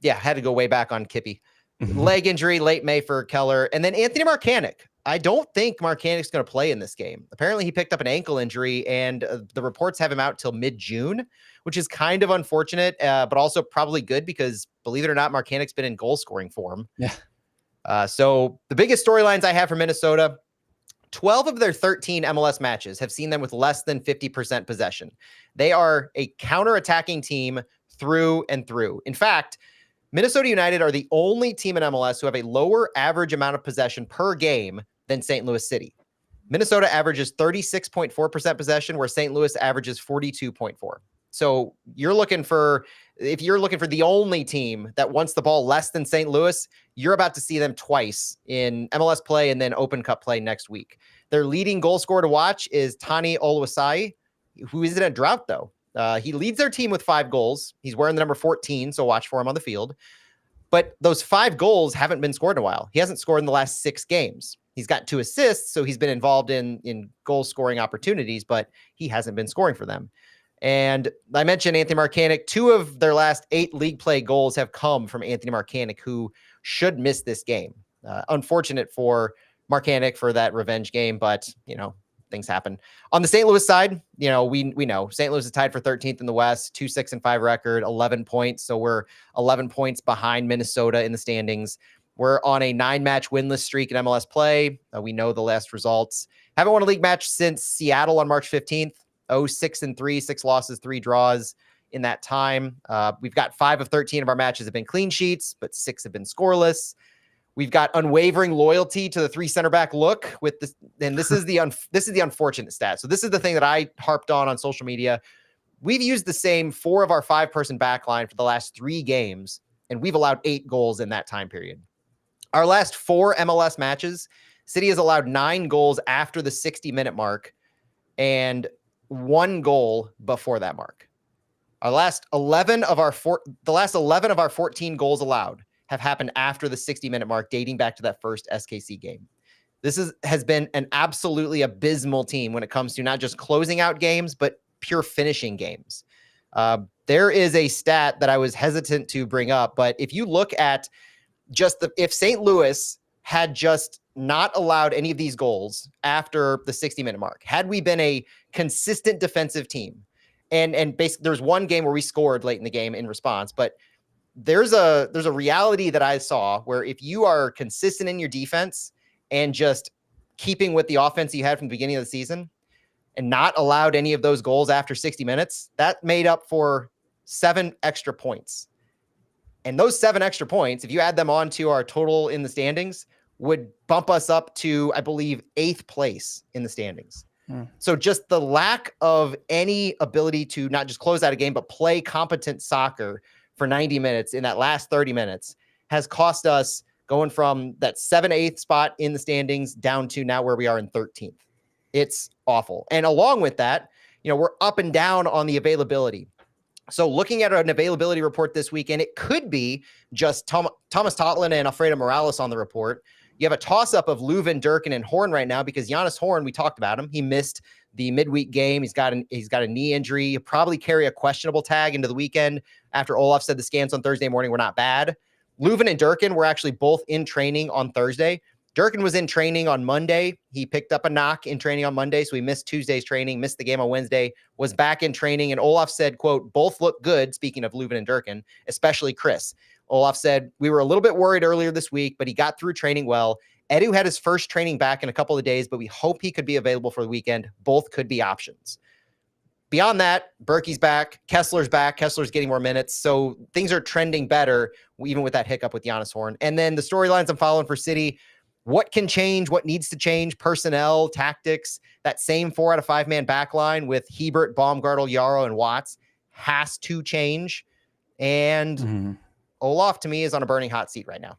Yeah, had to go way back on Kippy. Leg injury late May for Keller. And then Anthony Marcanic. I don't think Marcanic's going to play in this game. Apparently, he picked up an ankle injury, and the reports have him out till mid-June, which is kind of unfortunate, but also probably good because, believe it or not, Marcanic's been in goal-scoring form. Yeah. So the biggest storylines I have for Minnesota, 12 of their 13 MLS matches have seen them with less than 50% possession. They are a counter-attacking team through and through. In fact, Minnesota United are the only team in MLS who have a lower average amount of possession per game than St. Louis City. Minnesota averages 36.4% possession, where St. Louis averages 42.4. So if you're looking for the only team that wants the ball less than St. Louis, you're about to see them twice in MLS play and then Open Cup play next week. Their leading goal scorer to watch is Tani Oluwasai, who is in a drought, though. He leads their team with 5 goals. He's wearing the number 14, so watch for him on the field. But those 5 goals haven't been scored in a while. He hasn't scored in the last 6 games. He's got 2 assists, so he's been involved in goal-scoring opportunities, but he hasn't been scoring for them. And I mentioned Anthony Marcanic. 2 of their last 8 league play goals have come from Anthony Marcanic, who should miss this game. Unfortunate for Marcanic for that revenge game, but, things happen. On the St. Louis side, we know St. Louis is tied for 13th in the West, 2-6-5 record, 11 points. So we're 11 points behind Minnesota in the standings. We're on a 9-match winless streak in MLS play. We know the last results. Haven't won a league match since Seattle on March 15th. 6-3, 6 losses, 3 draws in that time. We've got 5 of 13 of our matches have been clean sheets, but 6 have been scoreless. We've got unwavering loyalty to the 3 center back look with this. And this is the unfortunate stat. So this is the thing that I harped on social media. We've used the same 4 of our 5-person back line for the last 3 games, and we've allowed 8 goals in that time period. Our last 4 MLS matches, City has allowed 9 goals after the 60-minute mark and 1 goal before that mark. The last 11 of our 14 goals allowed have happened after the 60-minute mark, dating back to that first SKC game. This has been an absolutely abysmal team when it comes to not just closing out games, but pure finishing games. There is a stat that I was hesitant to bring up, but if you look at if St. Louis had just not allowed any of these goals after the 60-minute mark, had we been a consistent defensive team, and basically there's one game where we scored late in the game in response, but there's a reality that I saw where if you are consistent in your defense and just keeping with the offense you had from the beginning of the season and not allowed any of those goals after 60 minutes, that made up for 7 extra points. And those 7 extra points, if you add them on to our total in the standings, would bump us up to, I believe, 8th place in the standings. So just the lack of any ability to not just close out a game, but play competent soccer for 90 minutes in that last 30 minutes has cost us going from that 7th-8th spot in the standings down to now where we are in 13th. It's awful. And along with that, we're up and down on the availability. So looking at an availability report this weekend, it could be just Thomas Totland and Alfredo Morales on the report. You have a toss-up of Leuven, Durkin, and Horn right now because Giannis Horn, we talked about him. He missed the midweek game. He's got a knee injury. He'll probably carry a questionable tag into the weekend after Olaf said the scans on Thursday morning were not bad. Leuven and Durkin were actually both in training on Thursday. Durkin was in training on Monday. He picked up a knock in training on Monday, so he missed Tuesday's training, missed the game on Wednesday, was back in training, and Olaf said, quote, both look good, speaking of Leuven and Durkin, especially Chris. Olaf said, we were a little bit worried earlier this week, but he got through training well. Edu had his first training back in a couple of days, but we hope he could be available for the weekend. Both could be options. Beyond that, Berkey's back. Kessler's back. Kessler's getting more minutes. So things are trending better, even with that hiccup with Giannis Horn. And then the storylines I'm following for City, what can change, what needs to change, personnel, tactics, that same 4 out of 5 man back line with Hebert, Baumgartel, Yarrow, and Watts has to change. And Olaf, to me, is on a burning hot seat right now.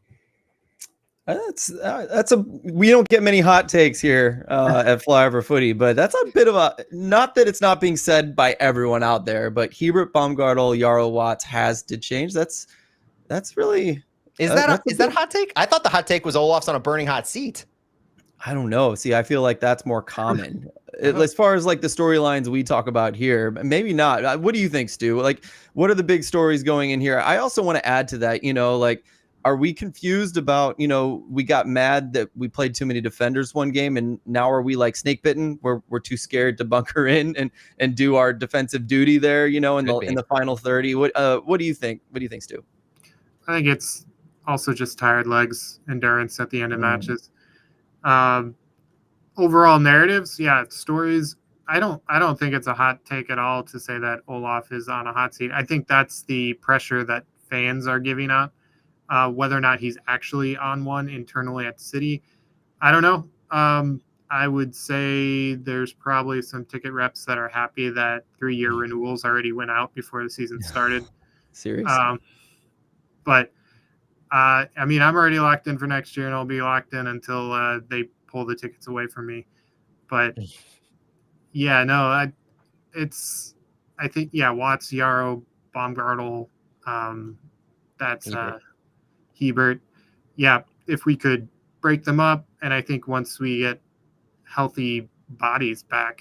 We don't get many hot takes here at Flyover Footy, but that's a bit of not that it's not being said by everyone out there, but Hebert, Baumgartel, Yarrow, Watts has to change. That's really is that a hot take? I thought the hot take was Olaf's on a burning hot seat. I don't know. See, I feel like that's more common as far as like the storylines we talk about here. Maybe not. What do you think, Stu? Like, what are the big stories going in here? I also want to add to that, are we confused about, we got mad that we played too many defenders one game, and now are we like snake bitten? We're too scared to bunker in and do our defensive duty there, in the final 30. What do you think? What do you think, Stu? I think it's also just tired legs, endurance at the end of matches. overall narratives, yeah, stories. I don't think it's a hot take at all to say that Olaf is on a hot seat. I think that's the pressure that fans are giving out. Whether or not he's actually on one internally at City, I don't know. I would say there's probably some ticket reps that are happy that 3-year renewals already went out before the season started. Serious. But I mean, I'm already locked in for next year, and I'll be locked in until they pull the tickets away from me. But yeah, no, I think Watts, Yarrow, Baumgartel, that's Hebert. Yeah, if we could break them up, and I think once we get healthy bodies back,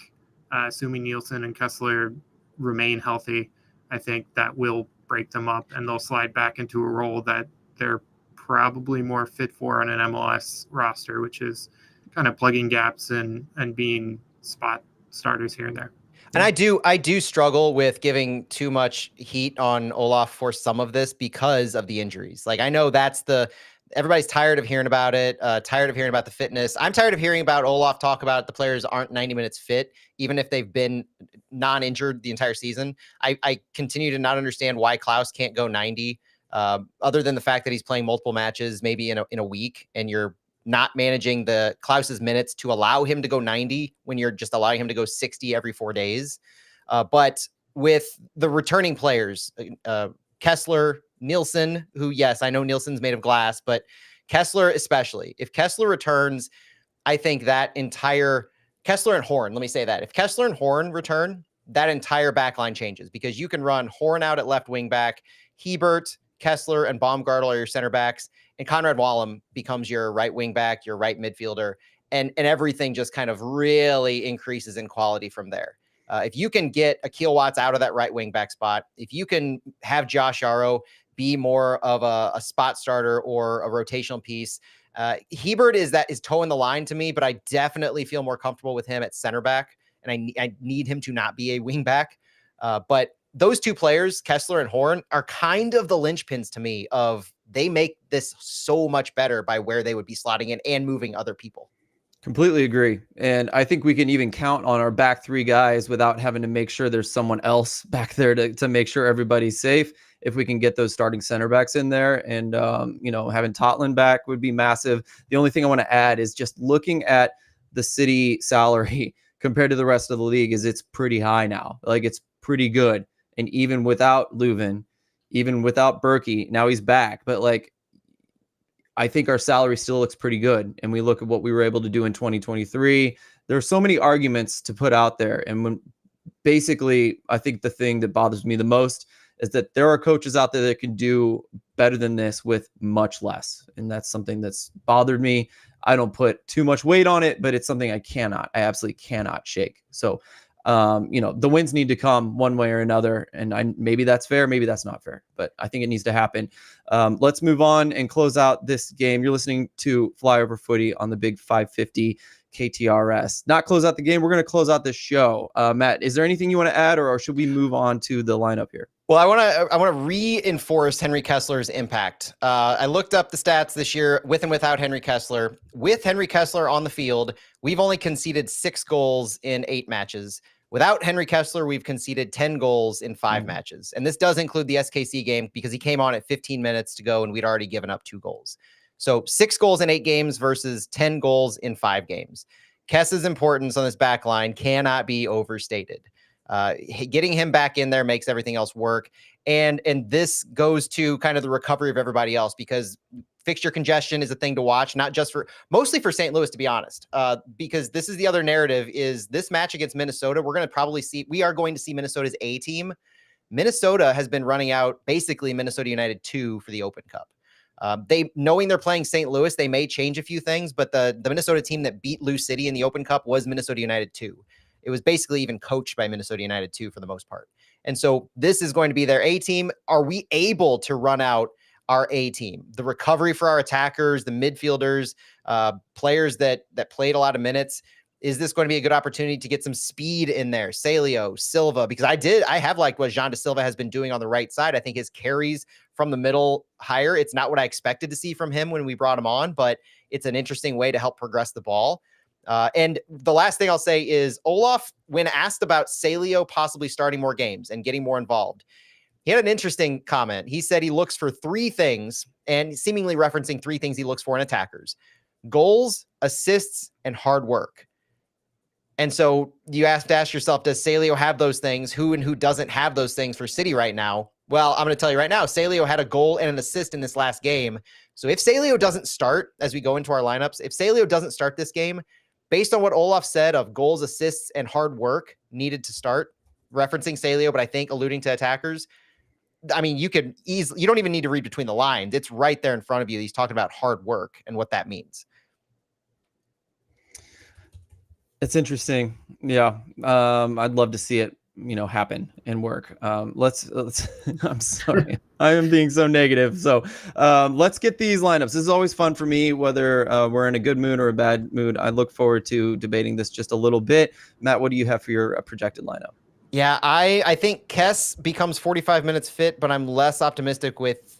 assuming Nielsen and Kessler remain healthy, I think that will break them up, and they'll slide back into a role that they're probably more fit for on an MLS roster, which is kind of plugging gaps and being spot starters here and there. And I do struggle with giving too much heat on Olaf for some of this because of the injuries. Like, I know everybody's tired of hearing about it, tired of hearing about the fitness. I'm tired of hearing about Olaf talk about the players aren't 90 minutes fit, even if they've been non-injured the entire season. I continue to not understand why Klaus can't go 90, other than the fact that he's playing multiple matches, maybe in a week, and you're not managing the Klaus's minutes to allow him to go 90 when you're just allowing him to go 60 every 4 days. But with the returning players, Kessler, Nielsen, who, yes, I know Nielsen's made of glass, but Kessler especially, if Kessler returns, I think that entire Kessler and Horn, let me say that if Kessler and Horn return, that entire back line changes, because you can run Horn out at left wing back, Hebert, Kessler, and Baumgartel are your center backs, and Conrad Wallem becomes your right wing back, your right midfielder, and everything just kind of really increases in quality from there. If you can get Akil Watts out of that right wing back spot, if you can have Josh Yarrow be more of a spot starter or a rotational piece, Hebert is towing the line to me, but I definitely feel more comfortable with him at center back, and I need him to not be a wing back. But those two players, Kessler and Horn, are kind of the linchpins to me of they make this so much better by where they would be slotting in and moving other people. Completely agree. And I think we can even count on our back three guys without having to make sure there's someone else back there to make sure everybody's safe. If we can get those starting center backs in there, and, having Totland back would be massive. The only thing I want to add is just looking at the City salary compared to the rest of the league is it's pretty high now. Like, it's pretty good. And even without Leuven, even without Berkey, now he's back. But I think our salary still looks pretty good. And we look at what we were able to do in 2023. There are so many arguments to put out there. And basically, I think the thing that bothers me the most is that there are coaches out there that can do better than this with much less. And that's something that's bothered me. I don't put too much weight on it, but it's something I absolutely cannot shake. So, the wins need to come one way or another. And maybe that's fair. Maybe that's not fair, but I think it needs to happen. Let's move on and close out this game. You're listening to Flyover Footy on the Big 550 KTRS. Not close out the game. We're going to close out this show. Matt, is there anything you want to add, or should we move on to the lineup here? Well, I want to reinforce Henry Kessler's impact. I looked up the stats this year with and without Henry Kessler. With Henry Kessler on the field, we've only conceded 6 goals in 8 matches. Without Henry Kessler, we've conceded 10 goals in 5 matches. And this does include the SKC game because he came on at 15 minutes to go and we'd already given up 2 goals. So 6 goals in 8 games versus 10 goals in 5 games. Kess's importance on this back line cannot be overstated. Getting him back in there makes everything else work. And this goes to kind of the recovery of everybody else, because fixture congestion is a thing to watch, mostly for St. Louis, to be honest, because this is the other narrative is this match against Minnesota. We are going to see Minnesota's A team. Minnesota has been running out basically Minnesota United 2 for the Open Cup. Knowing they're playing St. Louis, they may change a few things, but the Minnesota team that beat Lou City in the Open Cup was Minnesota United 2. It was basically even coached by Minnesota United 2 for the most part. And so this is going to be their A team. Are we able to run out our A team? The recovery for our attackers, the midfielders, players that played a lot of minutes. Is this going to be a good opportunity to get some speed in there? Salio, Silva, because I have liked what Jean de Silva has been doing on the right side. I think his carries from the middle higher. It's not what I expected to see from him when we brought him on, but it's an interesting way to help progress the ball. And the last thing I'll say is Olaf, when asked about Salio possibly starting more games and getting more involved, he had an interesting comment. He said he looks for 3 things, and seemingly referencing 3 things he looks for in attackers: goals, assists, and hard work. And so you have to ask yourself, does Salio have those things? Who and who doesn't have those things for City right now? Well, I'm going to tell you right now, Salio had a goal and an assist in this last game. So if Salio doesn't start as we go into our lineups, if Salio doesn't start this game, based on what Olaf said of goals, assists, and hard work needed to start, referencing Salio, but I think alluding to attackers, I mean, you could easily, you don't even need to read between the lines. It's right there in front of you. He's talking about hard work and what that means. It's interesting. Yeah. I'd love to see it, happen and work. Let's I'm sorry. I am being so negative. So let's get these lineups. This is always fun for me, whether we're in a good mood or a bad mood. I look forward to debating this just a little bit. Matt, what do you have for your projected lineup? Yeah, I think Kess becomes 45 minutes fit, but I'm less optimistic with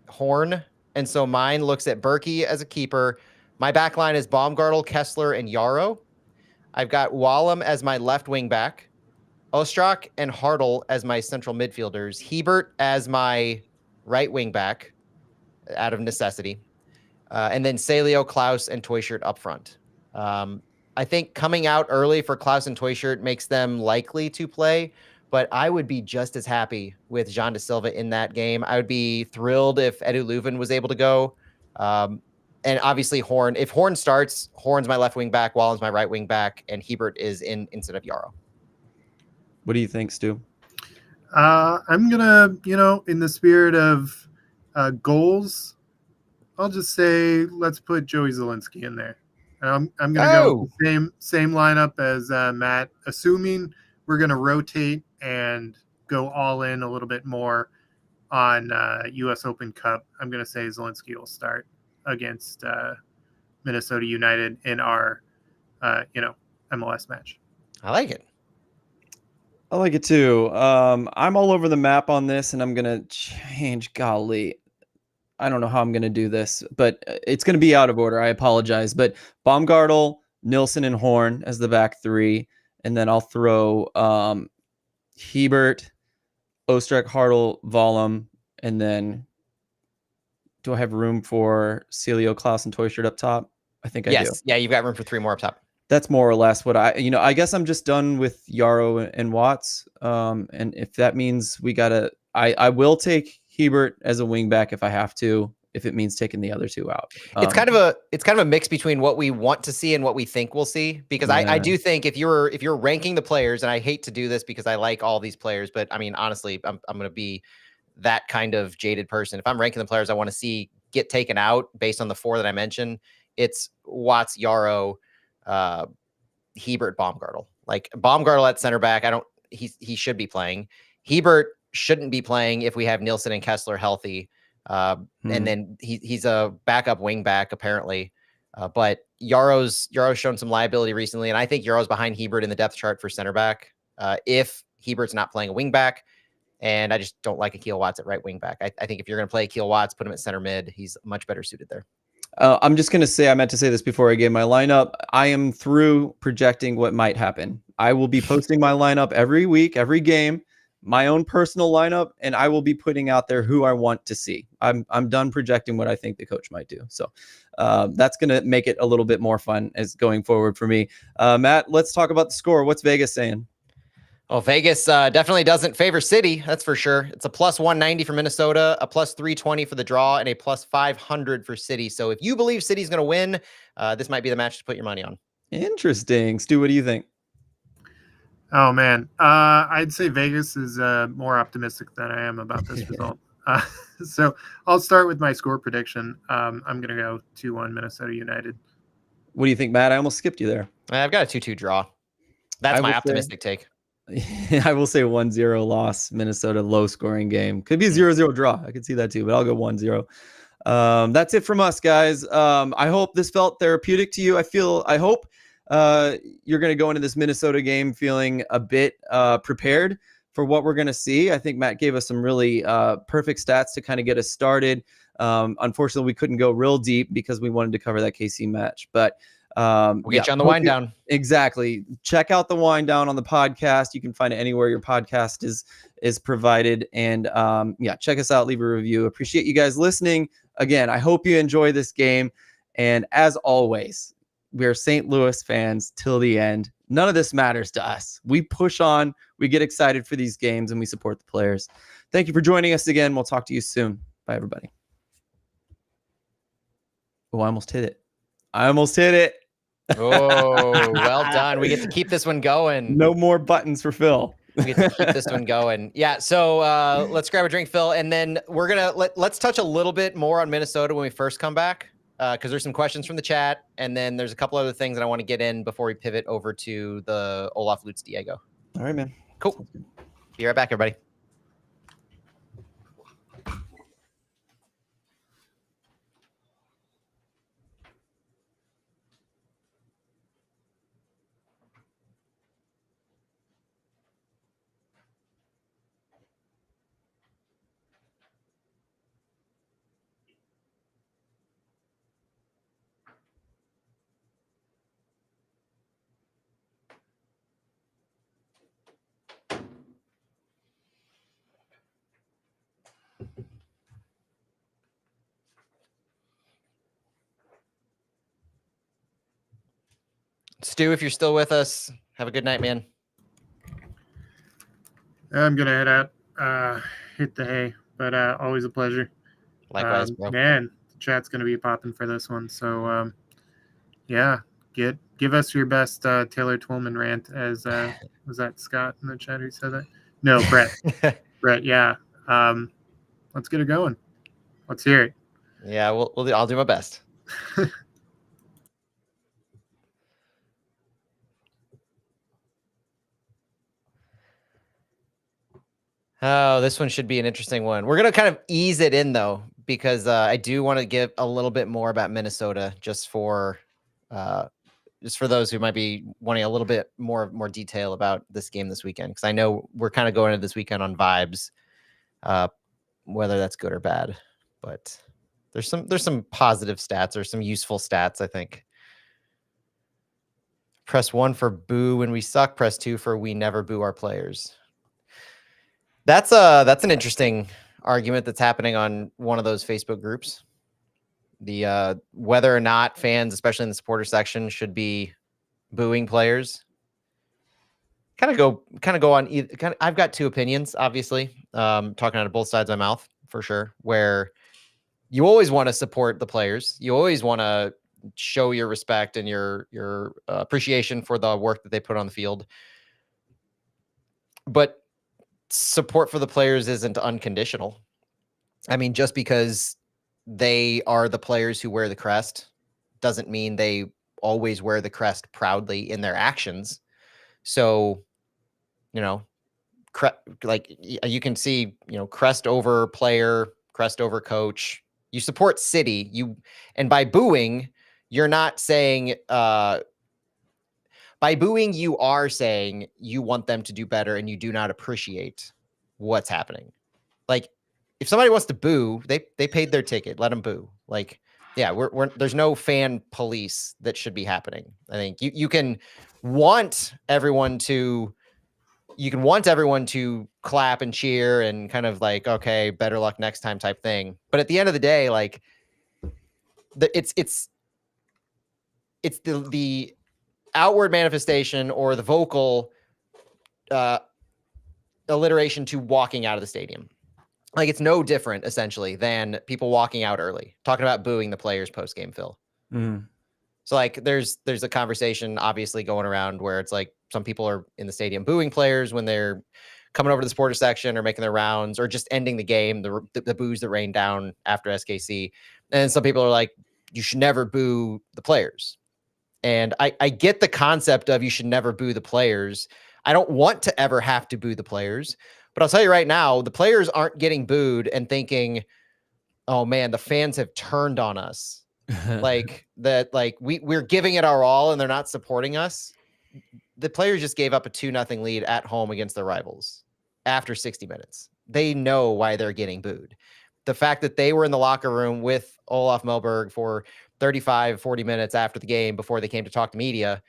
Horn. And so mine looks at Berkey as a keeper. My back line is Baumgartel, Kessler, and Yarrow. I've got Wallem as my left wing back, Ostrak and Hartl as my central midfielders, Hebert as my right wing back out of necessity, and then Salio, Klaus, and Toyshirt up front. I think coming out early for Klaus and Toyshirt makes them likely to play, but I would be just as happy with Jean da Silva in that game. I would be thrilled if Edu Leuven was able to go. And obviously Horn, if Horn starts, Horn's my left wing back, Wallen's my right wing back, and Hebert is in instead of Yarrow. What do you think, Stu? I'm gonna, in the spirit of goals, I'll just say let's put Joey Zielinski in there. I'm gonna go with the same lineup as Matt, assuming we're gonna rotate and go all in a little bit more on U.S. Open Cup. I'm gonna say Zielinski will start against Minnesota United in our MLS match. I like it. I like it too. I'm all over the map on this, and I'm gonna change. Golly, I don't know how I'm gonna do this, but it's gonna be out of order. I apologize. But Baumgartel, Nilsson, and Horn as the back 3, and then I'll throw Hebert, Ostrak, Hartl, Wallem, and then do I have room for Celio, Klaus, and Toyshirt up top? I think I do. Yeah, you've got room for 3 more up top. That's more or less what I guess I'm just done with Yarrow and Watts. And if that means I will take Hebert as a wing back if I have to, if it means taking the other 2 out. It's kind of a mix between what we want to see and what we think we'll see, because I do think if you're ranking the players, and I hate to do this because I like all these players, but I mean, honestly, I'm going to be that kind of jaded person. If I'm ranking the players I want to see get taken out based on the 4 that I mentioned, it's Watts, Yarrow, Hebert, Baumgartel. Like Baumgartel at center back, he should be playing. Hebert shouldn't be playing if we have Nilsson and Kessler healthy. And then he's a backup wing back apparently. But Yarrow's shown some liability recently, and I think Yarrow's behind Hebert in the depth chart for center back. If Hebert's not playing a wing back, and I just don't like Akil Watts at right wing back. I think if you're going to play Akil Watts, put him at center mid. He's much better suited there. I'm just going to say, I meant to say this before I gave my lineup. I am through projecting what might happen. I will be posting my lineup every week, every game, my own personal lineup, and I will be putting out there who I want to see. I'm done projecting what I think the coach might do. So that's going to make it a little bit more fun as going forward for me. Matt, let's talk about the score. What's Vegas saying? Well, Vegas definitely doesn't favor City. That's for sure. It's a plus 190 for Minnesota, a plus 320 for the draw, and a plus 500 for City. So if you believe City's going to win, this might be the match to put your money on. Interesting. Stu, what do you think? Oh, man. I'd say Vegas is more optimistic than I am about this result. So I'll start with my score prediction. I'm going to go 2-1 Minnesota United. What do you think, Matt? I almost skipped you there. I've got a 2-2 draw. That's my optimistic take. I will say 1-0 loss, Minnesota, low scoring game. Could be a 0-0 draw. I could see that too, but I'll go 1-0. That's it from us, guys. I hope this felt therapeutic to you. I hope you're going to go into this Minnesota game feeling a bit prepared for what we're going to see. I think Matt gave us some really perfect stats to kind of get us started. Unfortunately, we couldn't go real deep because we wanted to cover that KC match, but We'll get you on the wind down. Exactly. Check out the wind down on the podcast. You can find it anywhere your podcast is provided. And check us out. Leave a review. Appreciate you guys listening. Again, I hope you enjoy this game. And as always, we are St. Louis fans till the end. None of this matters to us. We push on, we get excited for these games, and we support the players. Thank you for joining us again. We'll talk to you soon. Bye, everybody. Oh, I almost hit it. Oh, well done. We get to keep this one going. No more buttons for Phil. We get to keep this one going. Yeah, so let's grab a drink, Phil, and then we're going to let's touch a little bit more on Minnesota when we first come back. Because there's some questions from the chat, and then there's a couple other things that I want to get in before we pivot over to the Olaf Lutz Diego. All right, man. Cool. Be right back, everybody. Stu, if you're still with us, have a good night, man. I'm gonna head out, hit the hay, but always a pleasure. Likewise, bro. Man, the chat's gonna be popping for this one. So give us your best Taylor Twellman rant. As was that Scott in the chat who said that? No, Brett. Brett, yeah. Let's get it going. Let's hear it. Yeah, I'll do my best. Oh, this one should be an interesting one. We're going to kind of ease it in, though, because I do want to give a little bit more about Minnesota just for those who might be wanting a little bit more detail about this game this weekend. Because I know we're kind of going into this weekend on vibes, whether that's good or bad. But there's some positive stats or some useful stats, I think. Press 1 for boo when we suck. Press 2 for we never boo our players. That's an interesting argument that's happening on one of those Facebook groups. The whether or not fans, especially in the supporter section, should be booing players. Kind of go on either. I've got two opinions, obviously. Talking out of both sides of my mouth for sure. Where you always want to support the players. You always want to show your respect and your appreciation for the work that they put on the field. But support for the players isn't unconditional. I mean, just because they are the players who wear the crest doesn't mean they always wear the crest proudly in their actions. So, like you can see, crest over player, crest over coach. You support City. And by booing, you're not saying by booing, you are saying you want them to do better and you do not appreciate what's happening. Like, if somebody wants to boo, they paid their ticket. Let them boo. Like, yeah, there's no fan police that should be happening. I think you can want everyone to clap and cheer and kind of like, okay, better luck next time type thing. But at the end of the day, like, it's the outward manifestation or the vocal alliteration to walking out of the stadium. Like, it's no different essentially than people walking out early, talking about booing the players post-game, Phil. So like there's a conversation obviously going around where it's like some people are in the stadium booing players when they're coming over to the supporter section or making their rounds or just ending the game, the boos that rain down after SKC. And some people are like, you should never boo the players. And I get the concept of you should never boo the players. I don't want to ever have to boo the players, but I'll tell you right now, the players aren't getting booed and thinking, oh man, the fans have turned on us. Like that, like we're giving it our all and they're not supporting us. The players just gave up a 2-0 lead at home against their rivals after 60 minutes. They know why they're getting booed. The fact that they were in the locker room with Olaf Melberg for 35, 40 minutes after the game before they came to talk to media,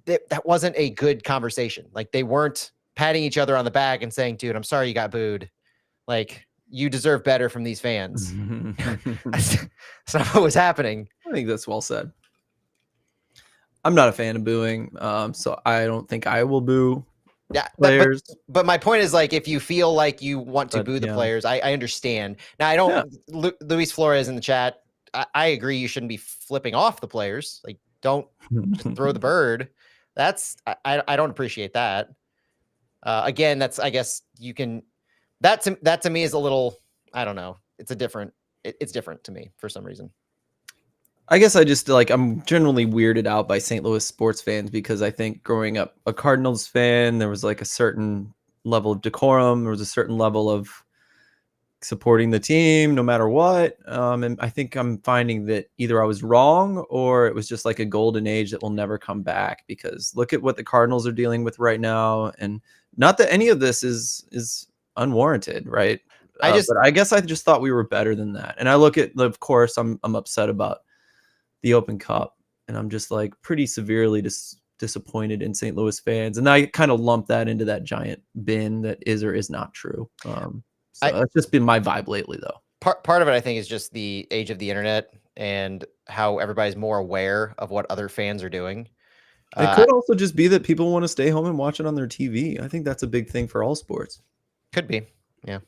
that wasn't a good conversation. Like, they weren't patting each other on the back and saying, dude, I'm sorry you got booed. Like, you deserve better from these fans. That's not what was happening. I think that's well said. I'm not a fan of booing, so I don't think I will boo players. But my point is, like, if you feel like you want to boo the players, I understand. Now, I don't. Yeah. Luis Flores in the chat, I agree. You shouldn't be flipping off the players. Like, don't just throw the bird. That's I don't appreciate that. Again, that's, I guess you can. That to me is a little. I don't know. It's different to me for some reason. I guess I just I'm generally weirded out by St. Louis sports fans because I think growing up a Cardinals fan, there was like a certain level of decorum. There was a certain level of supporting the team no matter what. And I think I'm finding that either I was wrong or it was just like a golden age that will never come back, because look at what the Cardinals are dealing with right now. And not that any of this is unwarranted, right? But I guess I just thought we were better than that. And I look at, of course, I'm upset about the Open Cup, and I'm just like pretty severely disappointed in St. Louis fans, and I kind of lump that into that giant bin that is or is not true. So that's just been my vibe lately, though. Part of it, I think, is just the age of the internet and how everybody's more aware of what other fans are doing. It could also just be that people want to stay home and watch it on their TV. I think that's a big thing for all sports. Could be, yeah.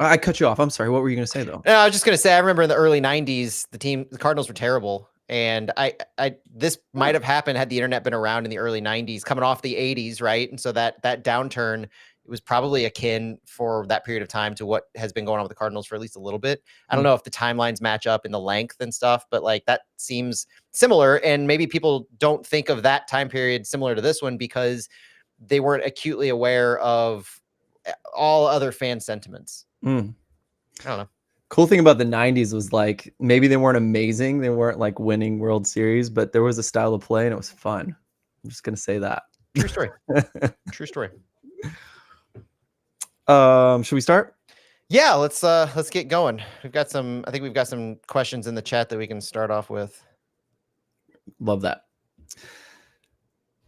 I cut you off. I'm sorry. What were you going to say, though? No, I was just going to say, I remember in the early 90s, the Cardinals were terrible. And this might have happened had the internet been around in the early 90s, coming off the 80s, right? And so that downturn, it was probably akin for that period of time to what has been going on with the Cardinals for at least a little bit. I don't know if the timelines match up in the length and stuff, but like that seems similar. And maybe people don't think of that time period similar to this one because they weren't acutely aware of all other fan sentiments. I don't know. Cool thing about the 90s was like maybe they weren't amazing. They weren't like winning World Series, but there was a style of play and it was fun. I'm just going to say that. True story. True story. Should we start? Yeah, let's get going. I think we've got some questions in the chat that we can start off with. Love that.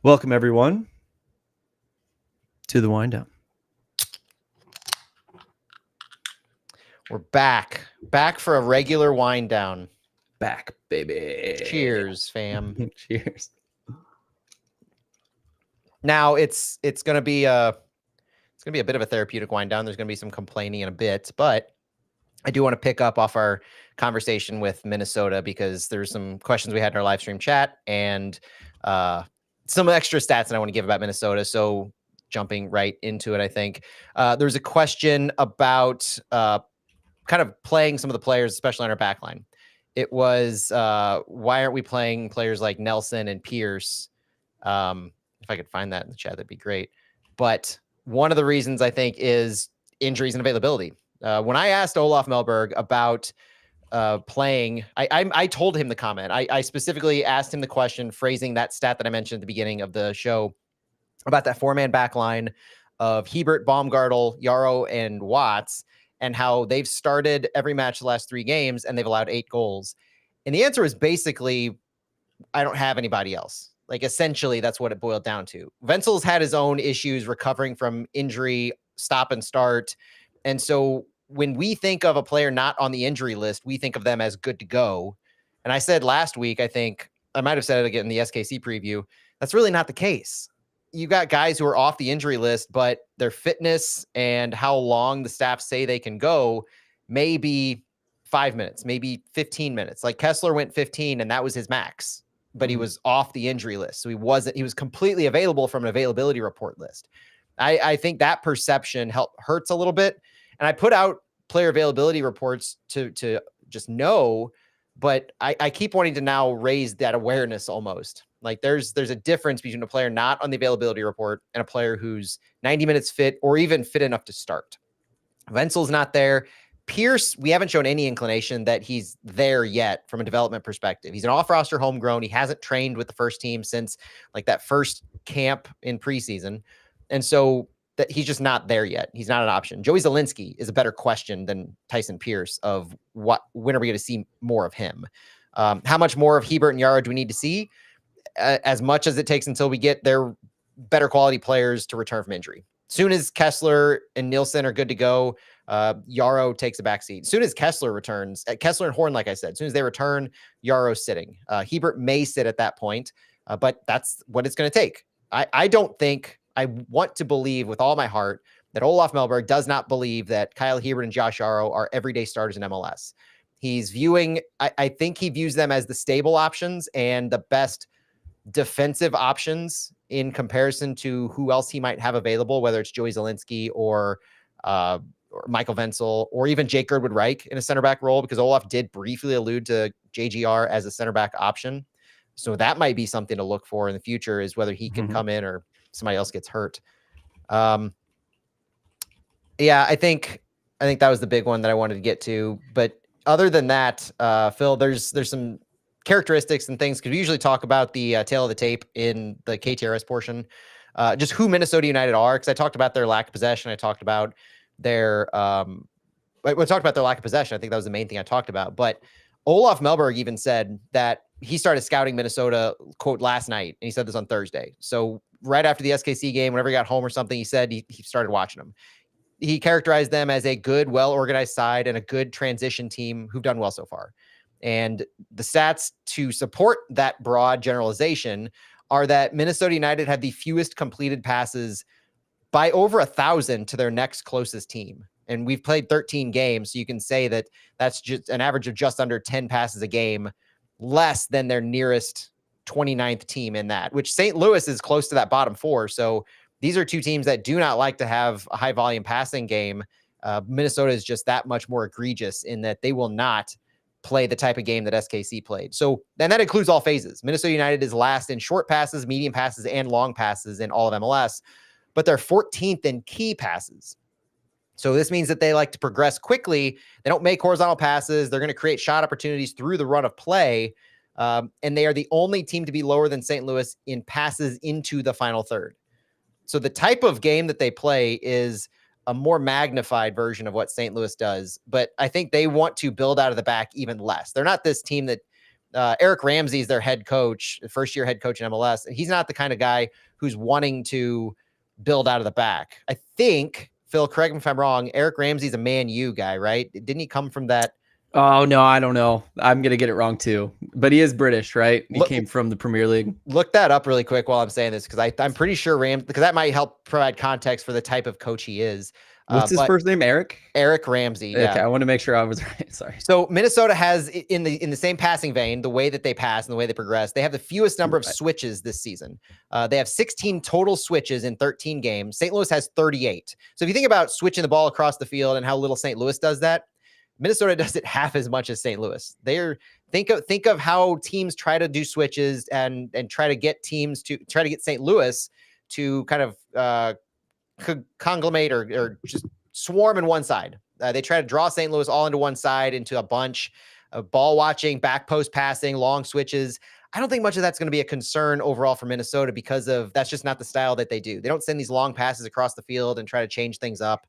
Welcome everyone to the wind down. We're back for a regular wind down. Back, baby. Cheers, fam. Cheers. Now it's gonna be a bit of a therapeutic wind down. There's gonna be some complaining in a bit, but I do want to pick up off our conversation with Minnesota because there's some questions we had in our live stream chat and some extra stats that I want to give about Minnesota. So jumping right into it, I think there's a question about kind of playing some of the players, especially on our back line. It was, why aren't we playing players like Nelson and Pierce? If I could find that in the chat, that'd be great. But one of the reasons I think is injuries and availability. When I asked Olaf Melberg about playing, I told him the comment. I specifically asked him the question, phrasing that stat that I mentioned at the beginning of the show about that four-man back line of Hebert, Baumgartel, Yarrow, and Watts, and how they've started every match the last 3 games and they've allowed 8 goals. And the answer is basically, I don't have anybody else. Like, essentially, that's what it boiled down to. Wenzel's had his own issues recovering from injury, stop and start. And so when we think of a player not on the injury list, we think of them as good to go. And I said last week, I think I might have said it again in the SKC preview, that's really not the case. You got guys who are off the injury list, but their fitness and how long the staff say they can go may be 5 minutes, maybe 15 minutes. Like Kessler went 15 and that was his max, but he was off the injury list. So he was completely available from an availability report list. I think that perception hurts a little bit. And I put out player availability reports to just know, but I keep wanting to now raise that awareness almost. Like there's a difference between a player not on the availability report and a player who's 90 minutes fit or even fit enough to start. Wenzel's not there. Pierce, we haven't shown any inclination that he's there yet from a development perspective. He's an off-roster homegrown. He hasn't trained with the first team since like that first camp in preseason. And so that he's just not there yet. He's not an option. Joey Zielinski is a better question than Tyson Pierce of when are we going to see more of him? How much more of Hebert and Yaro do we need to see? As much as it takes until we get their better quality players to return from injury. Soon as Kessler and Nielsen are good to go, Yaro takes a backseat. Soon as Kessler returns, Kessler and Horn, like I said, soon as they return, Yaro's sitting. Hebert may sit at that point, but that's what it's going to take. I don't think, I want to believe with all my heart that Olaf Melberg does not believe that Kyle Hebert and Josh Yaro are everyday starters in MLS. He's viewing, I think he views them as the stable options and the best defensive options in comparison to who else he might have available, whether it's Joey Zielinski or Michael Wenzel or even Jake Girdwood Reich in a center back role, because Olaf did briefly allude to JGR as a center back option. So that might be something to look for in the future, is whether he can come in or somebody else gets hurt. Yeah, I think that was the big one that I wanted to get to. But other than that, Phil, there's some characteristics and things, because we usually talk about the tail of the tape in the KTRS portion, just who Minnesota United are, because I talked about their lack of possession. I talked about their we talked about their lack of possession. I think that was the main thing I talked about. But Olaf Melberg even said that he started scouting Minnesota, quote, last night, and he said this on Thursday. So right after the SKC game, whenever he got home or something, he said he started watching them. He characterized them as a good, well-organized side and a good transition team who've done well so far. And the stats to support that broad generalization are that Minnesota United had the fewest completed passes by over 1,000 to their next closest team. And we've played 13 games, so you can say that that's just an average of just under 10 passes a game, less than their nearest 29th team in that, which St. Louis is close to that bottom four. So these are two teams that do not like to have a high volume passing game. Minnesota is just that much more egregious in that they will not play the type of game that SKC played. So, and that includes all phases. Minnesota United is last in short passes, medium passes, and long passes in all of MLS, but they're 14th in key passes. So this means that they like to progress quickly. They don't make horizontal passes. They're going to create shot opportunities through the run of play. And they are the only team to be lower than St. Louis in passes into the final third. So the type of game that they play is a more magnified version of what St. Louis does, but I think they want to build out of the back even less. They're not this team that Eric Ramsey is their head coach, first-year head coach in MLS, and he's not the kind of guy who's wanting to build out of the back. I think, Phil, correct me if I'm wrong, Eric Ramsey's a Man U guy, right? Didn't he come from that? Oh, no, I don't know. I'm going to get it wrong too. But he is British, right? He came from the Premier League. Look that up really quick while I'm saying this, because I'm pretty sure because that might help provide context for the type of coach he is. What's his first name? Eric Ramsey. Okay, yeah. I want to make sure I was right. Sorry. So Minnesota has, in the same passing vein, the way that they pass and the way they progress, they have the fewest number of switches this season. They have 16 total switches in 13 games. St. Louis has 38. So if you think about switching the ball across the field and how little St. Louis does that, Minnesota does it half as much as St. Louis. Think of how teams try to do switches and try to get teams to try to get St. Louis to kind of conglomerate or just swarm in one side. They try to draw St. Louis all into one side, into a bunch of ball watching, back post passing, long switches. I don't think much of that's going to be a concern overall for Minnesota, because of that's just not the style that they do. They don't send these long passes across the field and try to change things up.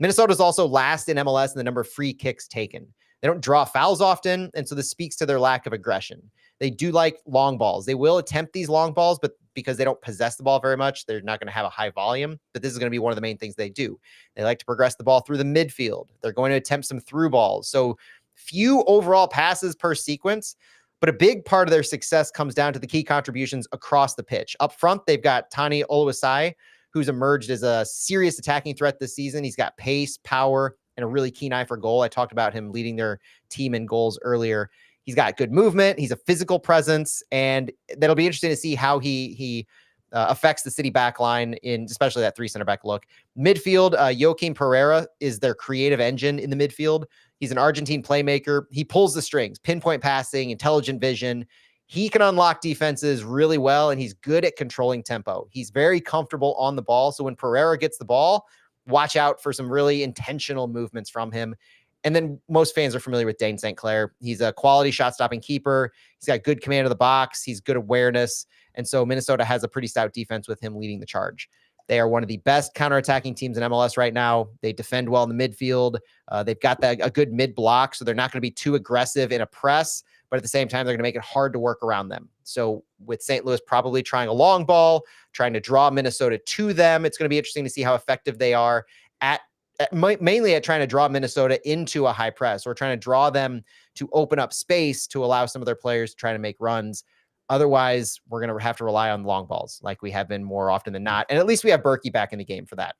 Minnesota is also last in MLS in the number of free kicks taken. They don't draw fouls often, and so this speaks to their lack of aggression. They do like long balls. They will attempt these long balls, but because they don't possess the ball very much, they're not going to have a high volume. But this is going to be one of the main things they do. They like to progress the ball through the midfield. They're going to attempt some through balls. So few overall passes per sequence, but a big part of their success comes down to the key contributions across the pitch. Up front, they've got Tani Oluwasai, who's emerged as a serious attacking threat this season. He's got pace, power, and a really keen eye for goal. I talked about him leading their team in goals earlier. He's got good movement. He's a physical presence, and that'll be interesting to see how he affects the City back line, in especially that 3 center back look. Midfield, Joaquim Pereira is their creative engine in the midfield. He's an Argentine playmaker. He pulls the strings, pinpoint passing, intelligent vision. He can unlock defenses really well, and he's good at controlling tempo. He's very comfortable on the ball. So when Pereira gets the ball, watch out for some really intentional movements from him. And then most fans are familiar with Dane St. Clair. He's a quality shot-stopping keeper. He's got good command of the box. He's good awareness. And so Minnesota has a pretty stout defense with him leading the charge. They are one of the best counterattacking teams in MLS right now. They defend well in the midfield. They've got a good mid block, so they're not going to be too aggressive in a press, but at the same time, they're going to make it hard to work around them. So with St. Louis probably trying a long ball, trying to draw Minnesota to them, it's going to be interesting to see how effective they are mainly at trying to draw Minnesota into a high press, or trying to draw them to open up space to allow some of their players to try to make runs. Otherwise, we're going to have to rely on long balls like we have been more often than not. And at least we have Berkey back in the game for that.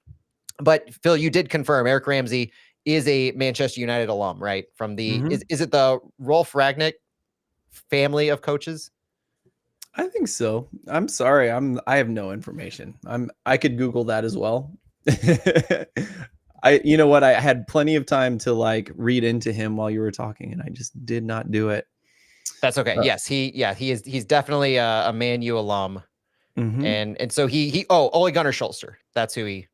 But Phil, you did confirm Eric Ramsey is a Manchester United alum, right? From the, is it the Rolf Ragnick family of coaches? I think so. I'm sorry. I have no information. I could Google that as well. You know what? I had plenty of time to like read into him while you were talking, and I just did not do it. That's okay. Yes, he's definitely a Man U alum, and so Ole Gunnar Solskjaer. That's who he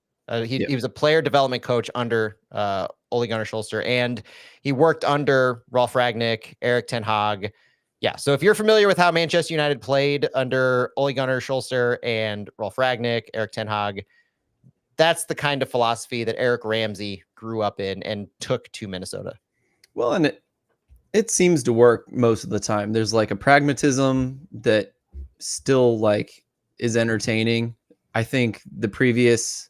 was a player development coach under Ole Gunnar Solskjaer, and he worked under Rolf Ragnick, Erik ten Hag. Yeah, so if you're familiar with how Manchester United played under Ole Gunnar Solskjaer and Rolf Ragnick, Erik ten Hag, that's the kind of philosophy that Eric Ramsey grew up in and took to Minnesota. Well, and it seems to work most of the time. There's like a pragmatism that still like is entertaining. I think the previous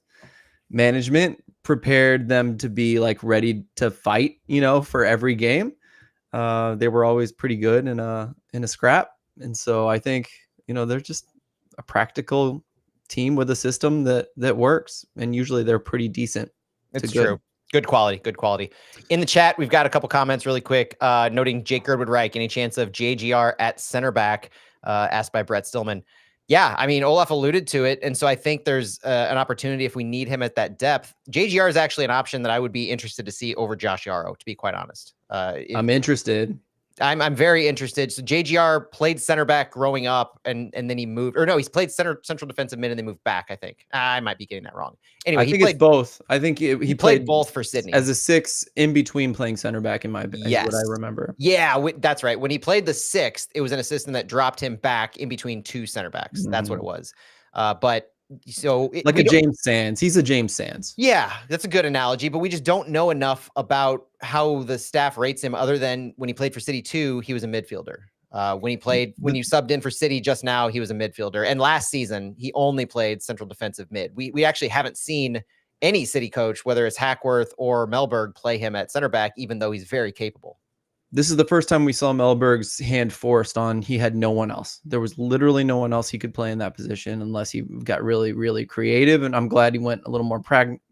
management prepared them to be like ready to fight, for every game. They were always pretty good in a scrap. And so I think, they're just a practical team with a system that works, and usually they're pretty decent. It's true. Good quality. In the chat, we've got a couple comments really quick, noting Jake Girdwood Reich. Any chance of JGR at center back? Asked by Brett Stillman. Yeah, I mean, Olaf alluded to it, and so I think there's an opportunity if we need him at that depth. JGR is actually an option that I would be interested to see over Josh Yarrow, to be quite honest. I'm interested. I'm very interested. So JGR played center back growing up, and then he moved, or no, he's played central defensive mid and then moved back. I think I might be getting that wrong. Anyway, I think it's both. I think he played both for Sydney as a 6 in between playing center back in my what I remember. Yeah, that's right. When he played the 6th, it was an assistant that dropped him back in between 2 center backs. That's what it was. But so like a James Sands. He's a James Sands. Yeah, that's a good analogy, but we just don't know enough about how the staff rates him, other than when he played for City 2, he was a midfielder. When you subbed in for City just now, he was a midfielder. And last season, he only played central defensive mid. We actually haven't seen any City coach, whether it's Hackworth or Mellberg, play him at center back, even though he's very capable. This is the first time we saw Mellberg's hand forced on. He had no one else. There was literally no one else he could play in that position unless he got really, really creative. And I'm glad he went a little more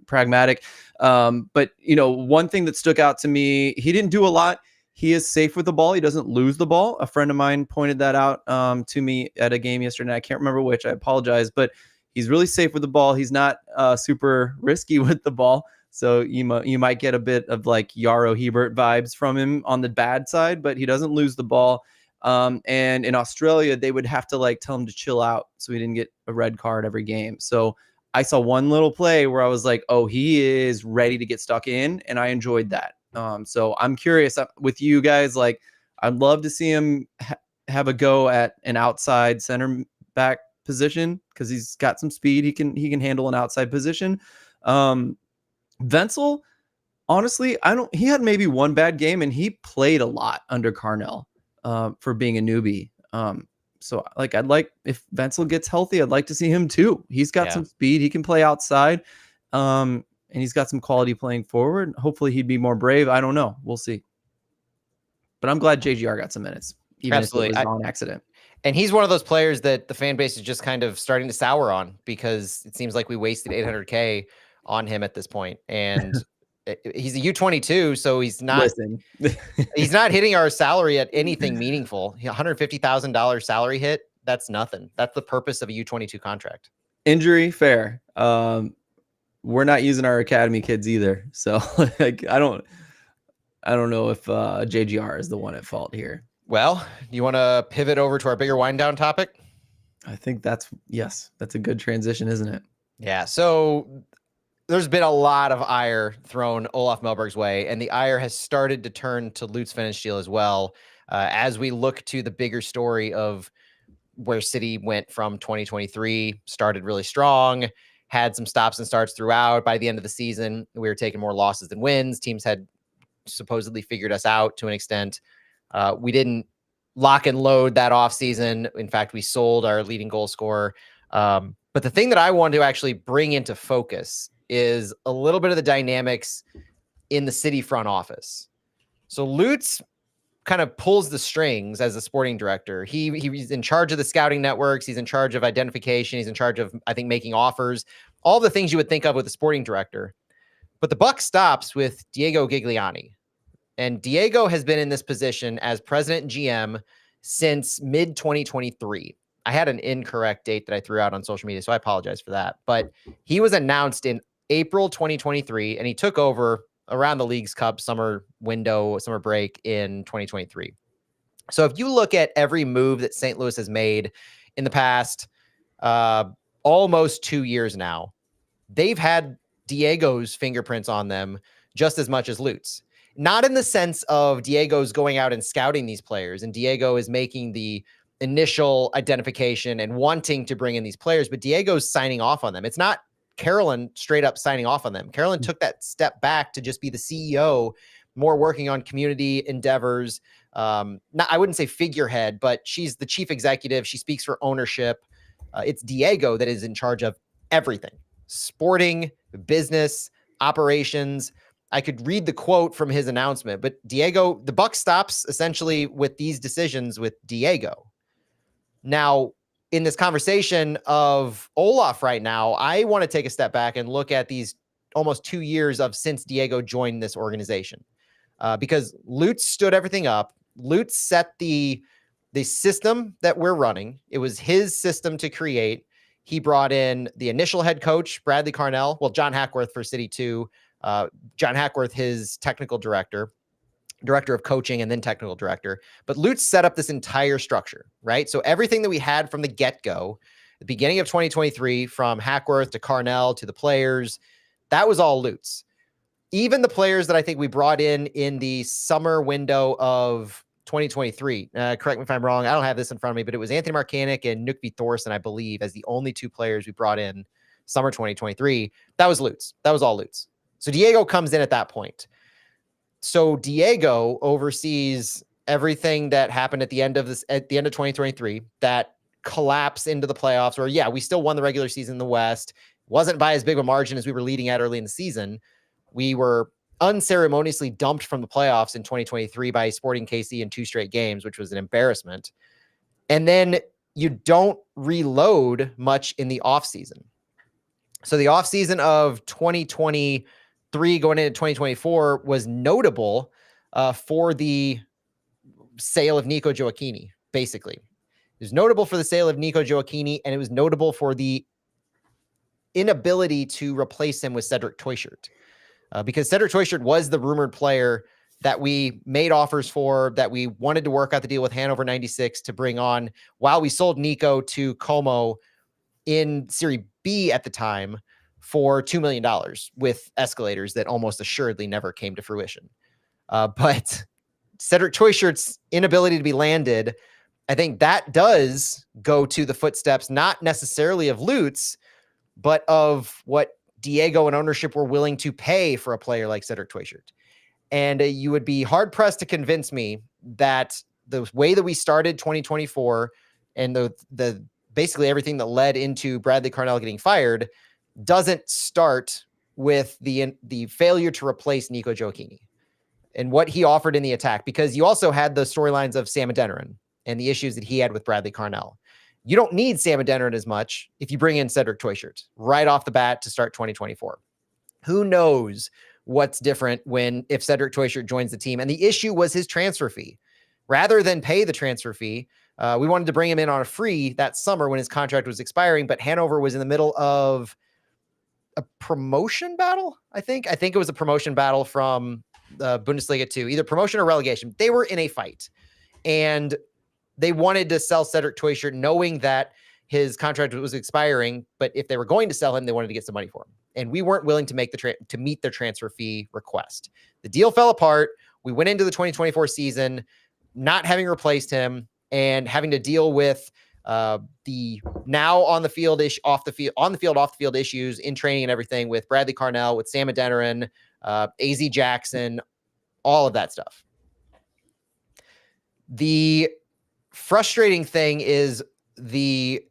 pragmatic. But, one thing that stuck out to me, he didn't do a lot. He is safe with the ball. He doesn't lose the ball. A friend of mine pointed that out to me at a game yesterday. I can't remember which. I apologize. But he's really safe with the ball. He's not super risky with the ball. So you might get a bit of like Yarrow Hebert vibes from him on the bad side, but he doesn't lose the ball. And in Australia, they would have to like tell him to chill out so he didn't get a red card every game. So I saw one little play where I was like, oh, he is ready to get stuck in. And I enjoyed that. So I'm curious with you guys, like I'd love to see him have a go at an outside center back position, because he's got some speed. He can handle an outside position. Wenzel, honestly, he had maybe one bad game, and he played a lot under Carnell for being a newbie. So like if Wenzel gets healthy, I'd like to see him too. He's got some speed. He can play outside. And he's got some quality playing forward. Hopefully he'd be more brave. I don't know. We'll see. But I'm glad JGR got some minutes, even if it was on accident. And he's one of those players that the fan base is just kind of starting to sour on, because it seems like we wasted $800K on him at this point. And he's a U22, so he's not he's not hitting our salary at anything meaningful. $150,000 salary hit, that's nothing. That's the purpose of a U22 contract. Injury, fair. We're not using our academy kids either. So like I don't know if JGR is the one at fault here. Well, you want to pivot over to our bigger wind down topic? I think that's a good transition, isn't it? Yeah. So there's been a lot of ire thrown Olaf Mellberg's way, and the ire has started to turn to Lutz Pfannenstiel as well, as we look to the bigger story of where City went from 2023, started really strong, had some stops and starts throughout. By the end of the season, we were taking more losses than wins. Teams had supposedly figured us out to an extent. We didn't lock and load that offseason. In fact, we sold our leading goal scorer. But the thing that I wanted to actually bring into focus is a little bit of the dynamics in the city front office. So Lutz kind of pulls the strings as a sporting director. He's in charge of the scouting networks. He's in charge of identification. He's in charge of, I think, making offers, all the things you would think of with a sporting director. But the buck stops with Diego Gigliani. And Diego has been in this position as president and GM since mid 2023. I had an incorrect date that I threw out on social media, so I apologize for that. But he was announced in April 2023, and he took over around the Leagues Cup summer break in 2023. So if you look at every move that St. Louis has made in the past almost 2 years now, they've had Diego's fingerprints on them just as much as Lutz. Not in the sense of Diego's going out and scouting these players and Diego is making the initial identification and wanting to bring in these players, but Diego's signing off on them. It's not Carolyn straight up signing off on them. Carolyn took that step back to just be the CEO, more working on community endeavors. I wouldn't say figurehead, but she's the chief executive. She speaks for ownership. It's Diego that is in charge of everything: sporting, business, operations. I could read the quote from his announcement, but Diego, the buck stops essentially with these decisions with Diego. Now, in this conversation of Olaf right now, I want to take a step back and look at these almost 2 years of since Diego joined this organization, because Lutz stood everything up. Lutz set the system that we're running. It was his system to create. He brought in the initial head coach, Bradley Carnell. Well, John Hackworth for City 2. John Hackworth, his technical director of coaching, and then technical director. But Lutz set up this entire structure, right? So everything that we had from the get-go, the beginning of 2023, from Hackworth to Carnell to the players, that was all Lutz. Even the players that I think we brought in the summer window of 2023, correct me if I'm wrong, I don't have this in front of me, but it was Anthony Markanek and Nukvi Thorson, I believe, as the only two players we brought in summer 2023. That was Lutz. That was all Lutz. So Diego comes in at that point. So Diego oversees everything that happened at the end of 2023, that collapse into the playoffs, where, yeah, we still won the regular season in the West. Wasn't by as big a margin as we were leading at early in the season. We were unceremoniously dumped from the playoffs in 2023 by Sporting KC in 2 straight games, which was an embarrassment. And then you don't reload much in the offseason. So the offseason of 2023 going into 2024 was notable for the sale of Nico Gioacchini, basically. It was notable for the sale of Nico Gioacchini, and it was notable for the inability to replace him with Cedric Teuchert. Because Cedric Teuchert was the rumored player that we made offers for, that we wanted to work out the deal with Hanover 96 to bring on, while we sold Nico to Como in Serie B at the time for $2 million with escalators that almost assuredly never came to fruition. But Cedric Teuchert's inability to be landed, I think that does go to the footsteps, not necessarily of Lutz, but of what Diego and ownership were willing to pay for a player like Cedric Teuchert. And you would be hard pressed to convince me that the way that we started 2024 and the basically everything that led into Bradley Carnell getting fired doesn't start with the failure to replace Nico Gioacchini and what he offered in the attack, because you also had the storylines of Sam Adeniran and the issues that he had with Bradley Carnell. You don't need Sam Adeniran as much if you bring in Cedric Teuchert right off the bat to start 2024. Who knows what's different if Cedric Teuchert joins the team? And the issue was his transfer fee. Rather than pay the transfer fee, we wanted to bring him in on a free that summer when his contract was expiring, but Hanover was in the middle of a promotion battle. I think it was a promotion battle from Bundesliga 2, either promotion or relegation. They were in a fight, and they wanted to sell Cedric Teuchert knowing that his contract was expiring, but if they were going to sell him, they wanted to get some money for him. And we weren't willing to meet their transfer fee request. The deal fell apart. We went into the 2024 season not having replaced him and having to deal with the now on the field off the field issues in training and everything with Bradley Carnell, with Sam Adeniran, AZ Jackson, all of that stuff. The frustrating thing is the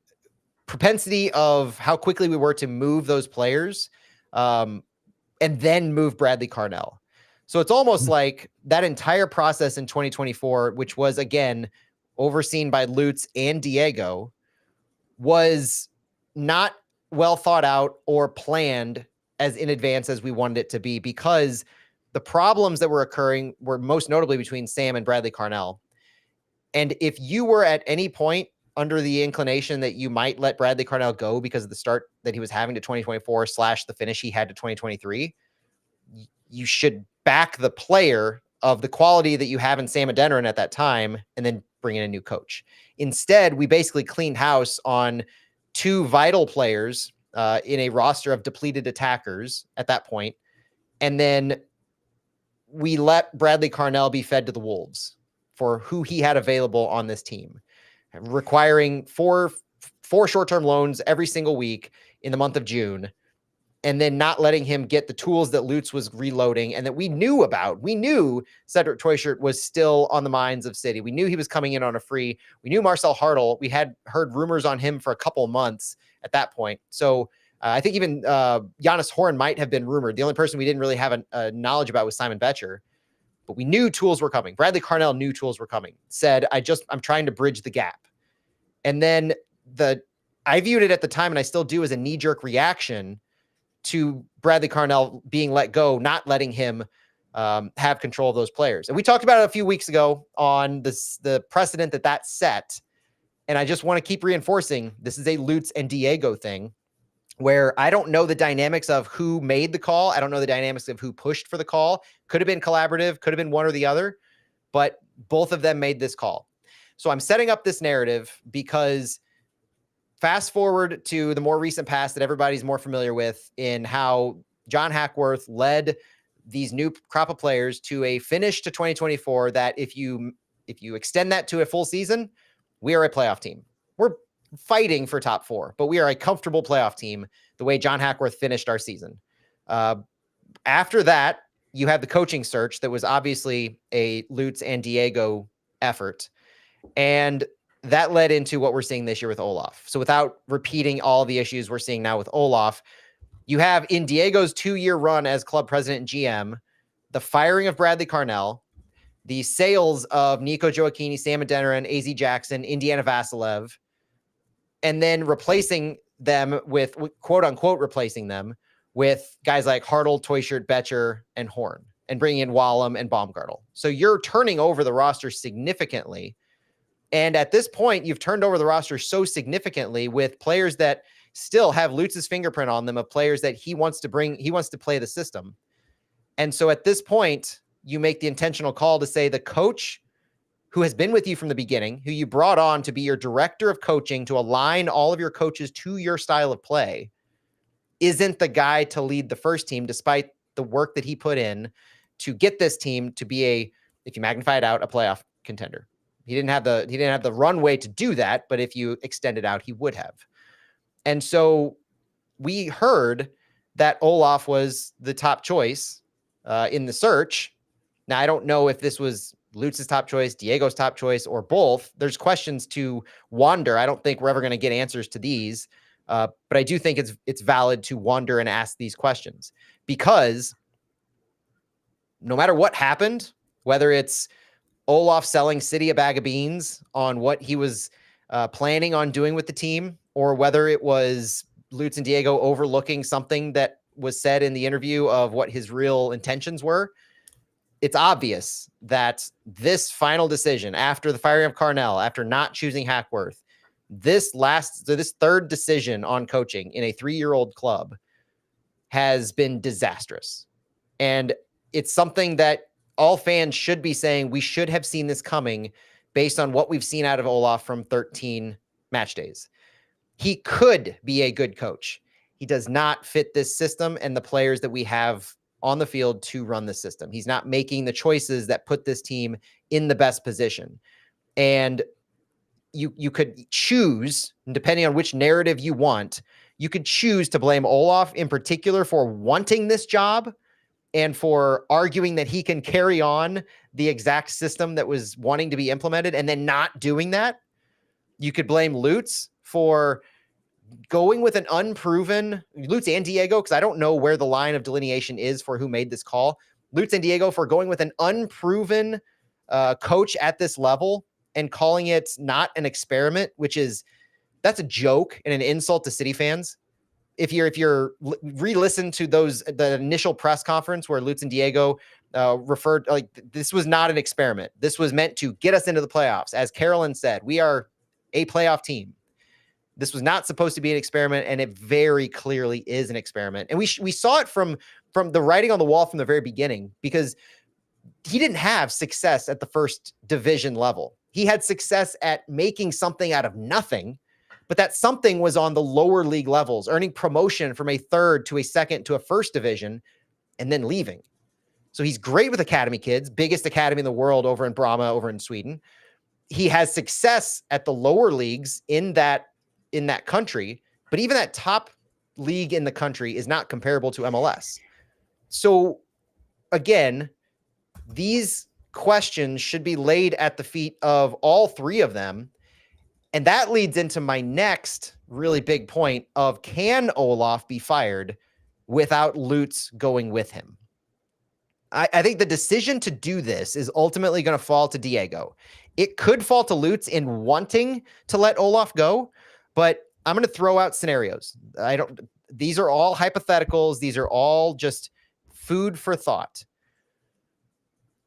propensity of how quickly we were to move those players, and then move Bradley Carnell. So it's almost like that entire process in 2024, which was again overseen by Lutz and Diego, was not well thought out or planned as in advance as we wanted it to be, because the problems that were occurring were most notably between Sam and Bradley Carnell. And if you were at any point under the inclination that you might let Bradley Carnell go because of the start that he was having to 2024 / the finish he had to 2023, you should back the player of the quality that you have in Sam Adeniran at that time and then bring in a new coach. Instead, we basically cleaned house on 2 vital players in a roster of depleted attackers at that point. And then we let Bradley Carnell be fed to the wolves for who he had available on this team, requiring four short-term loans every single week in the month of June, and then not letting him get the tools that Lutz was reloading and that we knew about. We knew Cedric Toyshirt was still on the minds of City. We knew he was coming in on a free. We knew Marcel Hartl. We had heard rumors on him for a couple of months at that point. So I think even Giannis Horn might have been rumored. The only person we didn't really have a knowledge about was Simon Betcher. But we knew tools were coming. Bradley Carnell knew tools were coming. Said, I'm trying to bridge the gap. And then I viewed it at the time, and I still do, as a knee-jerk reaction to Bradley Carnell being let go, not letting him have control of those players. And we talked about it a few weeks ago on the precedent that set. And I just want to keep reinforcing this is a Lutz and Diego thing, where I don't know the dynamics of who made the call. I don't know the dynamics of who pushed for the call. Could have been collaborative, could have been one or the other, but both of them made this call. So I'm setting up this narrative because fast forward to the more recent past that everybody's more familiar with, in how John Hackworth led these new crop of players to a finish to 2024 that if you extend that to a full season, we are a playoff team. We're fighting for top 4, but we are a comfortable playoff team the way John Hackworth finished our season. After that, you have the coaching search that was obviously a Lutz and Diego effort. And that led into what we're seeing this year with Olaf. So without repeating all the issues we're seeing now with Olaf, you have in Diego's 2-year run as club president and GM, the firing of Bradley Carnell, the sales of Nico Gioacchini, Sam Adeniran, AZ Jackson, Indiana Vasilev, and then replacing them with, quote unquote, replacing them with guys like Hartl, Toyshirt, Betcher, and Horn, and bringing in Wallem and Baumgartel. So you're turning over the roster significantly. And at this point, you've turned over the roster so significantly with players that still have Lutz's fingerprint on them, of players that he wants to play the system. And so at this point, you make the intentional call to say the coach who has been with you from the beginning, who you brought on to be your director of coaching, to align all of your coaches to your style of play, isn't the guy to lead the first team, despite the work that he put in to get this team to be if you magnify it out, a playoff contender. He didn't have the runway to do that, but if you extend it out, he would have. And so we heard that Olaf was the top choice in the search. Now, I don't know if this was Lutz's top choice, Diego's top choice, or both. There's questions to wonder. I don't think we're ever going to get answers to these, but I do think it's valid to wonder and ask these questions, because no matter what happened, whether it's Olaf selling City a bag of beans on what he was planning on doing with the team, or whether it was Lutz and Diego overlooking something that was said in the interview of what his real intentions were, it's obvious that this final decision after the firing of Carnell, after not choosing Hackworth, this third decision on coaching in a 3-year-old club has been disastrous. And it's something that all fans should be saying, we should have seen this coming based on what we've seen out of Olaf from 13 match days. He could be a good coach. He does not fit this system and the players that we have on the field to run the system. He's not making the choices that put this team in the best position. And you could choose, depending on which narrative you want, you could choose to blame Olaf in particular for wanting this job and for arguing that he can carry on the exact system that was wanting to be implemented and then not doing that. You could blame Lutz for going with an unproven, Lutz and Diego, because I don't know where the line of delineation is for who made this call. Lutz and Diego for going with an unproven coach at this level and calling it not an experiment, that's a joke and an insult to City fans. If you're re-listen to the initial press conference where Lutz and Diego referred, like, this was not an experiment. This was meant to get us into the playoffs. As Carolyn said, we are a playoff team. This was not supposed to be an experiment, and it very clearly is an experiment. And we saw it from the writing on the wall from the very beginning, because he didn't have success at the first division level. He had success at making something out of nothing, but that something was on the lower league levels, earning promotion from a third to a second to a first division, and then leaving. So he's great with academy kids, biggest academy in the world over in Brahma, over in Sweden. He has success at the lower leagues in that country, but even that top league in the country is not comparable to MLS. So again, these questions should be laid at the feet of all three of them. And that leads into my next really big point of, can Olaf be fired without Lutz going with him? I think the decision to do this is ultimately going to fall to Diego. It could fall to Lutz in wanting to let Olaf go, but I'm going to throw out scenarios. These are all hypotheticals. These are all just food for thought.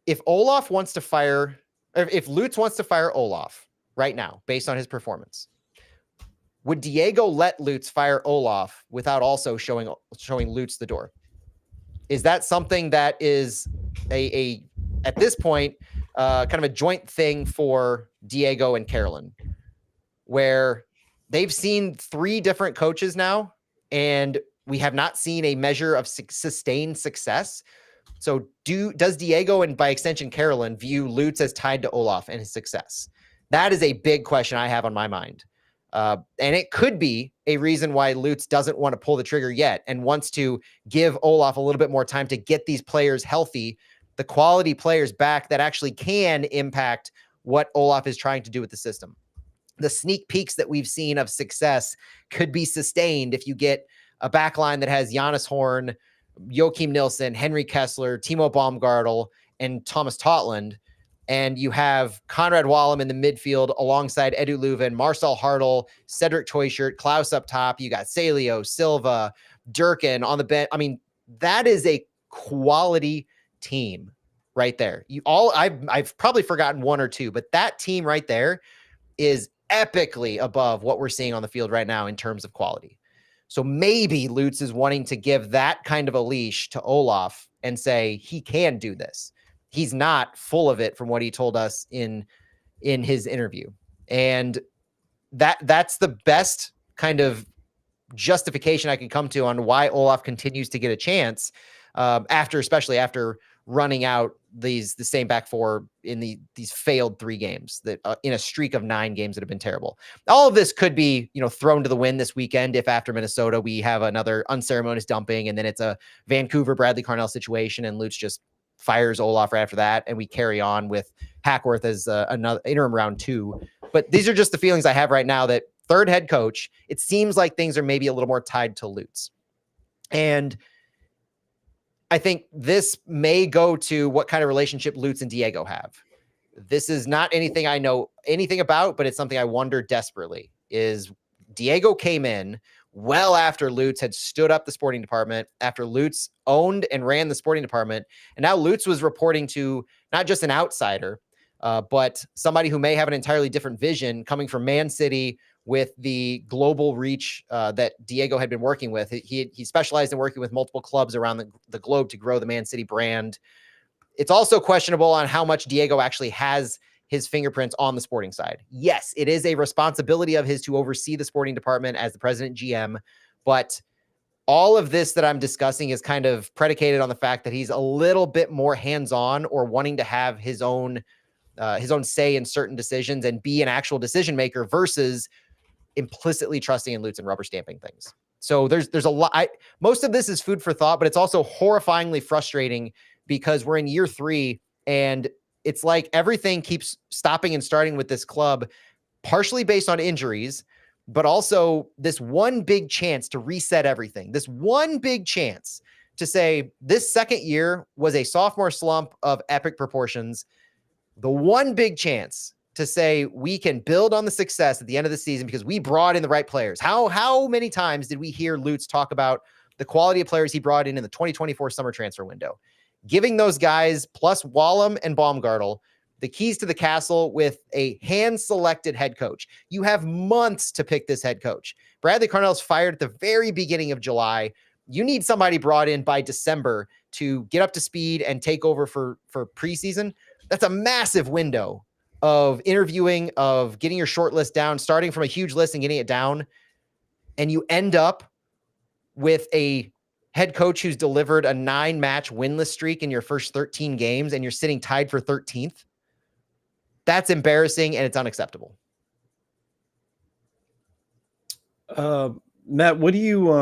If Olaf wants to fire, if Lutz wants to fire Olaf right now, based on his performance, would Diego let Lutz fire Olaf without also showing Lutz the door? Is that something that is at this point, kind of a joint thing for Diego and Carolyn, where they've seen 3 different coaches now, and we have not seen a measure of sustained success. So does Diego, and by extension Carolyn, view Lutz as tied to Olaf and his success? That is a big question I have on my mind. And it could be a reason why Lutz doesn't want to pull the trigger yet and wants to give Olaf a little bit more time to get these players healthy, the quality players back that actually can impact what Olaf is trying to do with the system. The sneak peeks that we've seen of success could be sustained if you get a back line that has Jonas Horn, Joachim Nilsson, Henry Kessler, Timo Baumgartel, and Thomas Totland. And you have Conrad Wallem in the midfield alongside Edu Leuven, Marcel Hartl, Cedric Toyshirt, Klaus up top. You got Salio, Silva, Durkin on the bench. I mean, that is a quality team right there. I've probably forgotten 1 or 2, but that team right there is epically above what we're seeing on the field right now in terms of quality. So maybe Lutz is wanting to give that kind of a leash to Olaf and say he can do this. He's not full of it from what he told us in his interview. And that's the best kind of justification I can come to on why Olaf continues to get a chance especially after running out the same back 4 in these failed 3 games that in a streak of 9 games that have been terrible. All of this could be, thrown to the wind this weekend if after Minnesota we have another unceremonious dumping and then it's a Vancouver Bradley Carnell situation and Lutz just fires Olaf right after that and we carry on with Hackworth as another interim round 2. But these are just the feelings I have right now that third head coach, it seems like things are maybe a little more tied to Lutz. And I think this may go to what kind of relationship Lutz and Diego have. This is not anything I know anything about, but it's something I wonder desperately. Is Diego came in well after Lutz had stood up the sporting department, after Lutz owned and ran the sporting department, and now Lutz was reporting to not just an outsider, but somebody who may have an entirely different vision coming from Man City with the global reach that Diego had been working with. He specialized in working with multiple clubs around the globe to grow the Man City brand. It's also questionable on how much Diego actually has his fingerprints on the sporting side. Yes, it is a responsibility of his to oversee the sporting department as the president GM, but all of this that I'm discussing is kind of predicated on the fact that he's a little bit more hands-on or wanting to have his own say in certain decisions and be an actual decision maker versus implicitly trusting in Lutz and rubber stamping things. So there's a lot. Most of this is food for thought, but it's also horrifyingly frustrating because we're in year 3 and it's like everything keeps stopping and starting with this club, partially based on injuries, but also this one big chance to reset everything. This one big chance to say this second year was a sophomore slump of epic proportions. The one big chance to say we can build on the success at the end of the season because we brought in the right players. How many times did we hear Lutz talk about the quality of players he brought in the 2024 summer transfer window? Giving those guys plus Wallum and Baumgartel the keys to the castle with a hand-selected head coach. You have months to pick this head coach. Bradley Carnell's fired at the very beginning of July. You need somebody brought in by December to get up to speed and take over for preseason. That's a massive window of interviewing, of getting your short list down, starting from a huge list and getting it down. And you end up with a head coach who's delivered a 9-match winless streak in your first 13 games, and you're sitting tied for 13th. That's embarrassing, and it's unacceptable. Matt, what do you,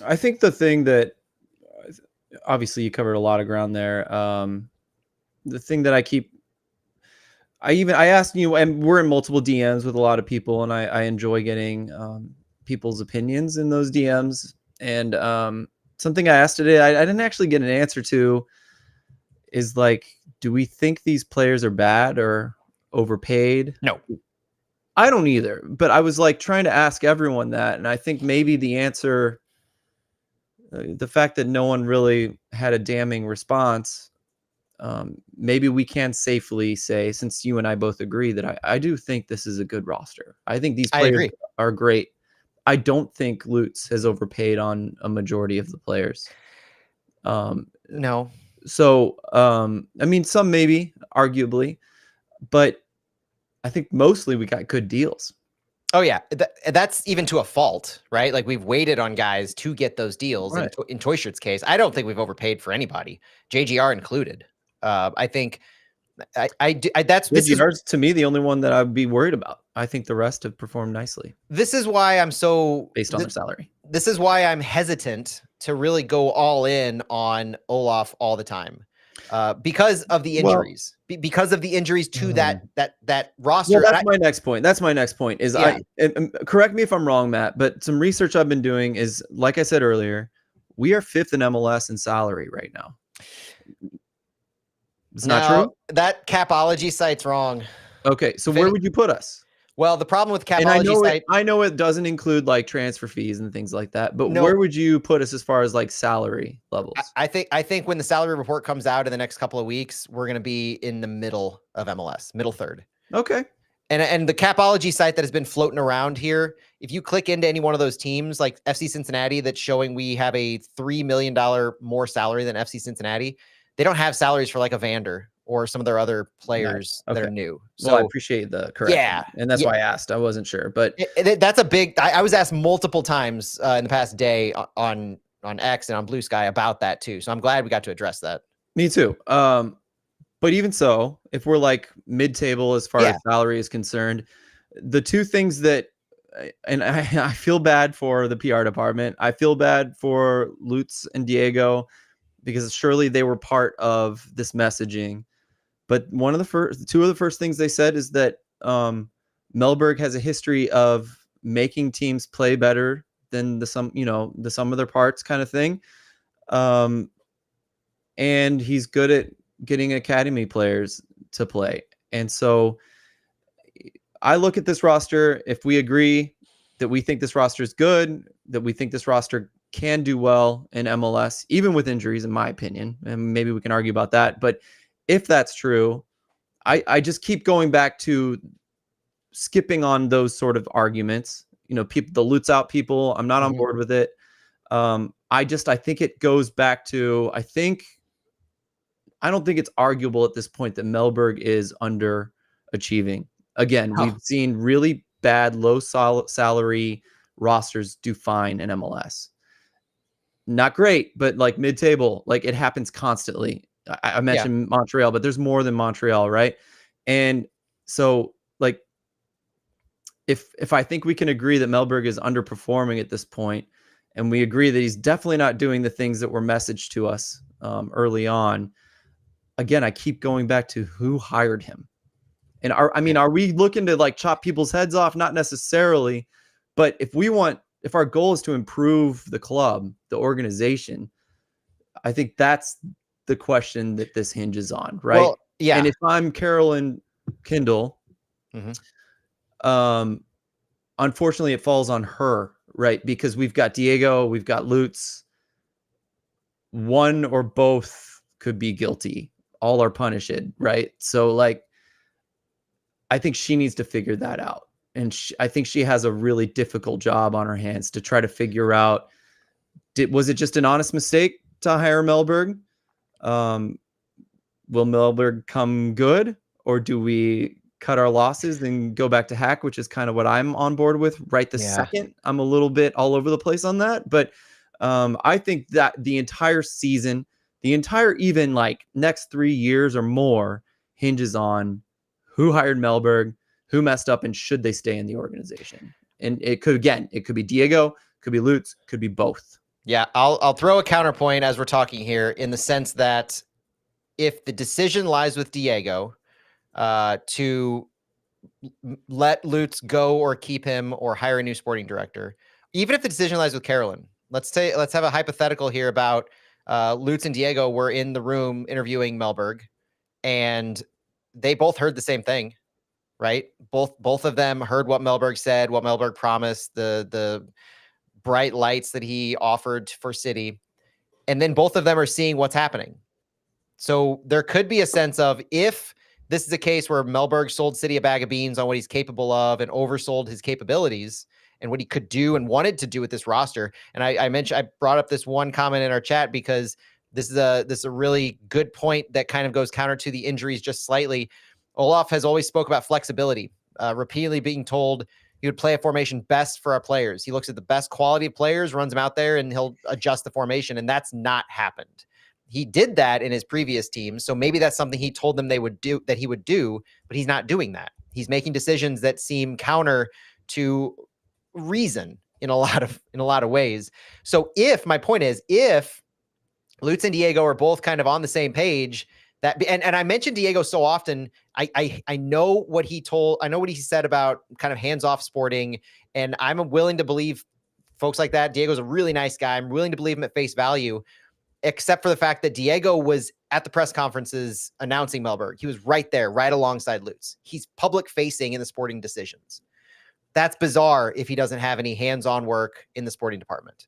I think the thing that, obviously you covered a lot of ground there. The thing that I asked you, and we're in multiple DMs with a lot of people, and I enjoy getting people's opinions in those DMs. And something I asked today, I didn't actually get an answer to, is like, do we think these players are bad or overpaid? No. I don't either, but I was like trying to ask everyone that. And I think maybe the answer, the fact that no one really had a damning response, maybe we can safely say, since you and I both agree, that I do think this is a good roster. I think these players are great. I don't think Lutz has overpaid on a majority of the players. No. So, I mean, some maybe, arguably, but I think mostly we got good deals. Oh, yeah. That's even to a fault, right? Like, we've waited on guys to get those deals. Right. In Toyshirt's case, I don't think we've overpaid for anybody, JGR included. I think that's JGR's to me the only one that I'd be worried about. I think the rest have performed nicely. This is why I'm so based on their salary. This is why I'm hesitant to really go all in on Olaf all the time, because of the injuries. Because of the injuries to that roster. Well, that's my next point. That's my next point. Is correct me if I'm wrong, Matt, but some research I've been doing is, like I said earlier, we are 5th in MLS in salary right now. It's not true. That Capology site's wrong. Okay, so where would you put us? Well, the problem with Capology site, I know it doesn't include like transfer fees and things like that, but where would you put us as far as like salary levels? I think when the salary report comes out in the next couple of weeks, we're going to be in the middle of MLS, middle third. Okay. And the Capology site that has been floating around here, if you click into any one of those teams, like FC Cincinnati, that's showing we have a $3 million more salary than FC Cincinnati, they don't have salaries for like a Vander or some of their other players that are new. So I appreciate the correction. Yeah. And that's why I asked. I wasn't sure, but that's a big, I was asked multiple times in the past day on X and on Blue Sky about that too. So I'm glad we got to address that. Me too. But even so, if we're like mid-table as far as salary is concerned, the two things that, and I feel bad for the PR department. I feel bad for Lutz and Diego because surely they were part of this messaging. But two of the first things they said is that Mellberg has a history of making teams play better than the sum of their parts kind of thing. And he's good at getting academy players to play. And so I look at this roster. If we agree that we think this roster is good, that we think this roster can do well in MLS, even with injuries, in my opinion, and maybe we can argue about that. But if that's true, I just keep going back to skipping on those sort of arguments. People, the Lutz out people, I'm not on board with it. I think it goes back to, I don't think it's arguable at this point that Mellberg is underachieving. Again, we've seen really bad, low salary rosters do fine in MLS. Not great, but like mid-table, like it happens constantly. I mentioned Montreal, but there's more than Montreal, right? And so like if I think we can agree that Melberg is underperforming at this point, and we agree that he's definitely not doing the things that were messaged to us early on, again, I keep going back to who hired him. And are we looking to like chop people's heads off? Not necessarily, but if our goal is to improve the club, the organization, I think that's the question that this hinges on, right? Well, yeah. And if I'm Carolyn Kindle, unfortunately it falls on her, right? Because we've got Diego, we've got Lutz. One or both could be guilty. All are punished, right? So like, I think she needs to figure that out. And I think she has a really difficult job on her hands to try to figure out, was it just an honest mistake to hire Melberg? Will Melberg come good? Or do we cut our losses and go back to Hack, which is kind of what I'm on board with right this second. I'm a little bit all over the place on that. But I think that the entire season, the entire even like next 3 years or more hinges on who hired Melberg, who messed up, and should they stay in the organization. And it could be Diego, could be Lutz, could be both. Yeah, I'll throw a counterpoint as we're talking here in the sense that if the decision lies with Diego to let Lutz go or keep him or hire a new sporting director, even if the decision lies with Carolyn, let's have a hypothetical here about Lutz and Diego were in the room interviewing Melberg, and they both heard the same thing, right? Both of them heard what Melberg said, what Melberg promised, the bright lights that he offered for City, and then both of them are seeing what's happening. So there could be a sense of, if this is a case where Melberg sold City a bag of beans on what he's capable of and oversold his capabilities and what he could do and wanted to do with this roster. And I brought up this one comment in our chat because this is a really good point that kind of goes counter to the injuries just slightly. Olaf has always spoke about flexibility, repeatedly being told he would play a formation best for our players. He looks at the best quality of players, runs them out there, and he'll adjust the formation. And that's not happened. He did that in his previous team. So maybe that's something he told them that he would do, but he's not doing that. He's making decisions that seem counter to reason in a lot of ways. So if Lutz and Diego are both kind of on the same page, and I mentioned Diego so often, I know what he told, I know what he said about kind of hands-off sporting, and I'm willing to believe folks like that. Diego's a really nice guy. I'm willing to believe him at face value, except for the fact that Diego was at the press conferences announcing Melberg. He was right there, right alongside Lutz. He's public facing in the sporting decisions. That's bizarre if he doesn't have any hands-on work in the sporting department.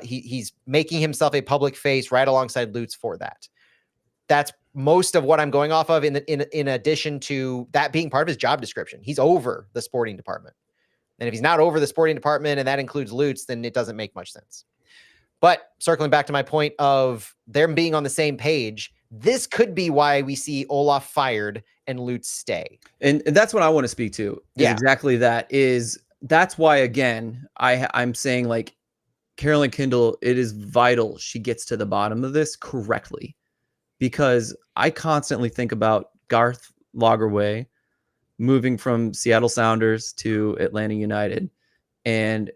He's making himself a public face right alongside Lutz for that. That's most of what I'm going off of in addition to that being part of his job description. He's over the sporting department. And if he's not over the sporting department, and that includes Lutz, then it doesn't make much sense. But circling back to my point of them being on the same page, this could be why we see Olaf fired and Lutz stay. And that's what I want to speak to. Yeah, exactly that. That's why, again, I'm saying, like, Carolyn Kindle, it is vital she gets to the bottom of this correctly, because I constantly think about Garth Lagerwey moving from Seattle Sounders to Atlanta United, and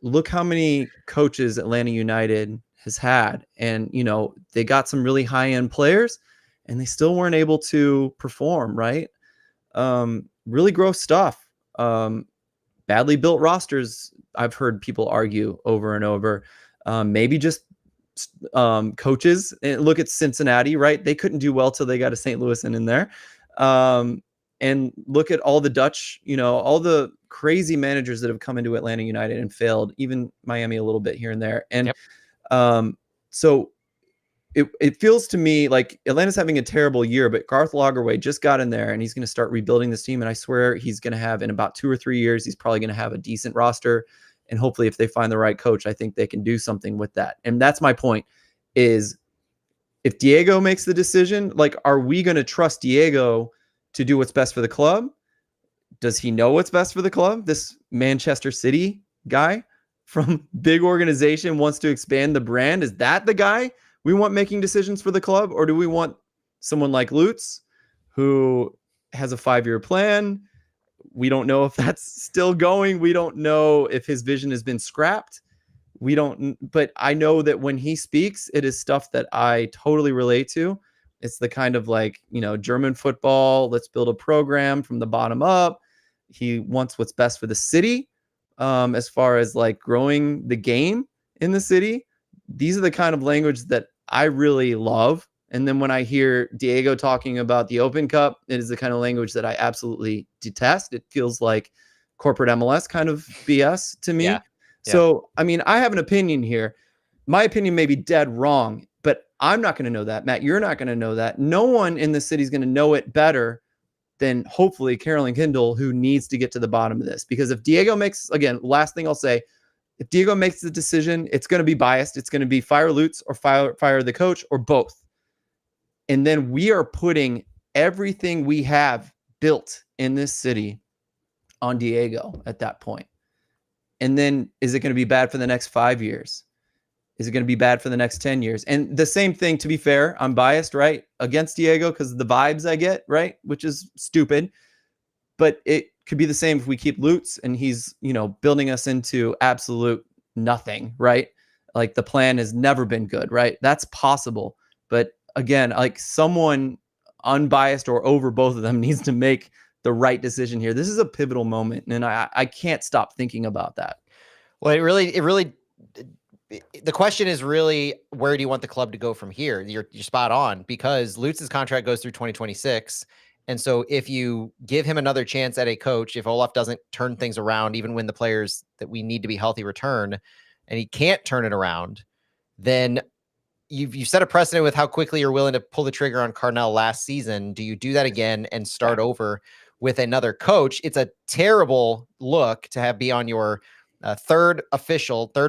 look how many coaches Atlanta United has had. And, you know, they got some really high-end players and they still weren't able to perform, right? Really gross stuff. Badly built rosters, I've heard people argue over and over. Maybe just coaches. And look at Cincinnati, right? They couldn't do well till they got a St. Louis in there. And look at all the Dutch, you know, all the crazy managers that have come into Atlanta United and failed, even Miami a little bit here and there. And so it feels to me like Atlanta's having a terrible year, but Garth Lagerwey just got in there and he's going to start rebuilding this team. And I swear he's going to have, in about 2 or 3 years, he's probably going to have a decent roster. And hopefully if they find the right coach, I think they can do something with that. And that's my point, is if Diego makes the decision, like, are we going to trust Diego to do what's best for the club? Does he know what's best for the club? This Manchester City guy from big organization wants to expand the brand. Is that the guy we want making decisions for the club? Or do we want someone like Lutz, who has a 5-year plan, We don't know if that's still going. We don't know if his vision has been scrapped. But I know that when he speaks, it is stuff that I totally relate to. It's the kind of like, German football, let's build a program from the bottom up. He wants what's best for the city, as far as like growing the game in the city. These are the kind of language that I really love. And then when I hear Diego talking about the Open Cup, it is the kind of language that I absolutely detest. It feels like corporate MLS kind of BS to me. Yeah. So, I mean, I have an opinion here. My opinion may be dead wrong, but I'm not going to know that. Matt, you're not going to know that. No one in the city is going to know it better than hopefully Carolyn Kindle, who needs to get to the bottom of this. Because if Diego makes, again, last thing I'll say, if Diego makes the decision, it's going to be biased. It's going to be fire Lutz or fire the coach or both. And then we are putting everything we have built in this city on Diego at that point. And then is it going to be bad for the next 5 years? Is it going to be bad for the next 10 years? And the same thing, to be fair, I'm biased, right, against Diego because of the vibes I get, right, which is stupid. But it could be the same if we keep Lutz and he's, building us into absolute nothing, right? Like the plan has never been good, right? That's possible. But again, like someone unbiased or over both of them needs to make the right decision here. This is a pivotal moment, and I can't stop thinking about that. Well, it really, the question is really, where do you want the club to go from here? You're spot on, because Lutz's contract goes through 2026. And so if you give him another chance at a coach, if Olaf doesn't turn things around, even when the players that we need to be healthy return, and he can't turn it around, then you've set a precedent with how quickly you're willing to pull the trigger on Cardinal last season. Do you do that again and start over with another coach? It's a terrible look to be on your third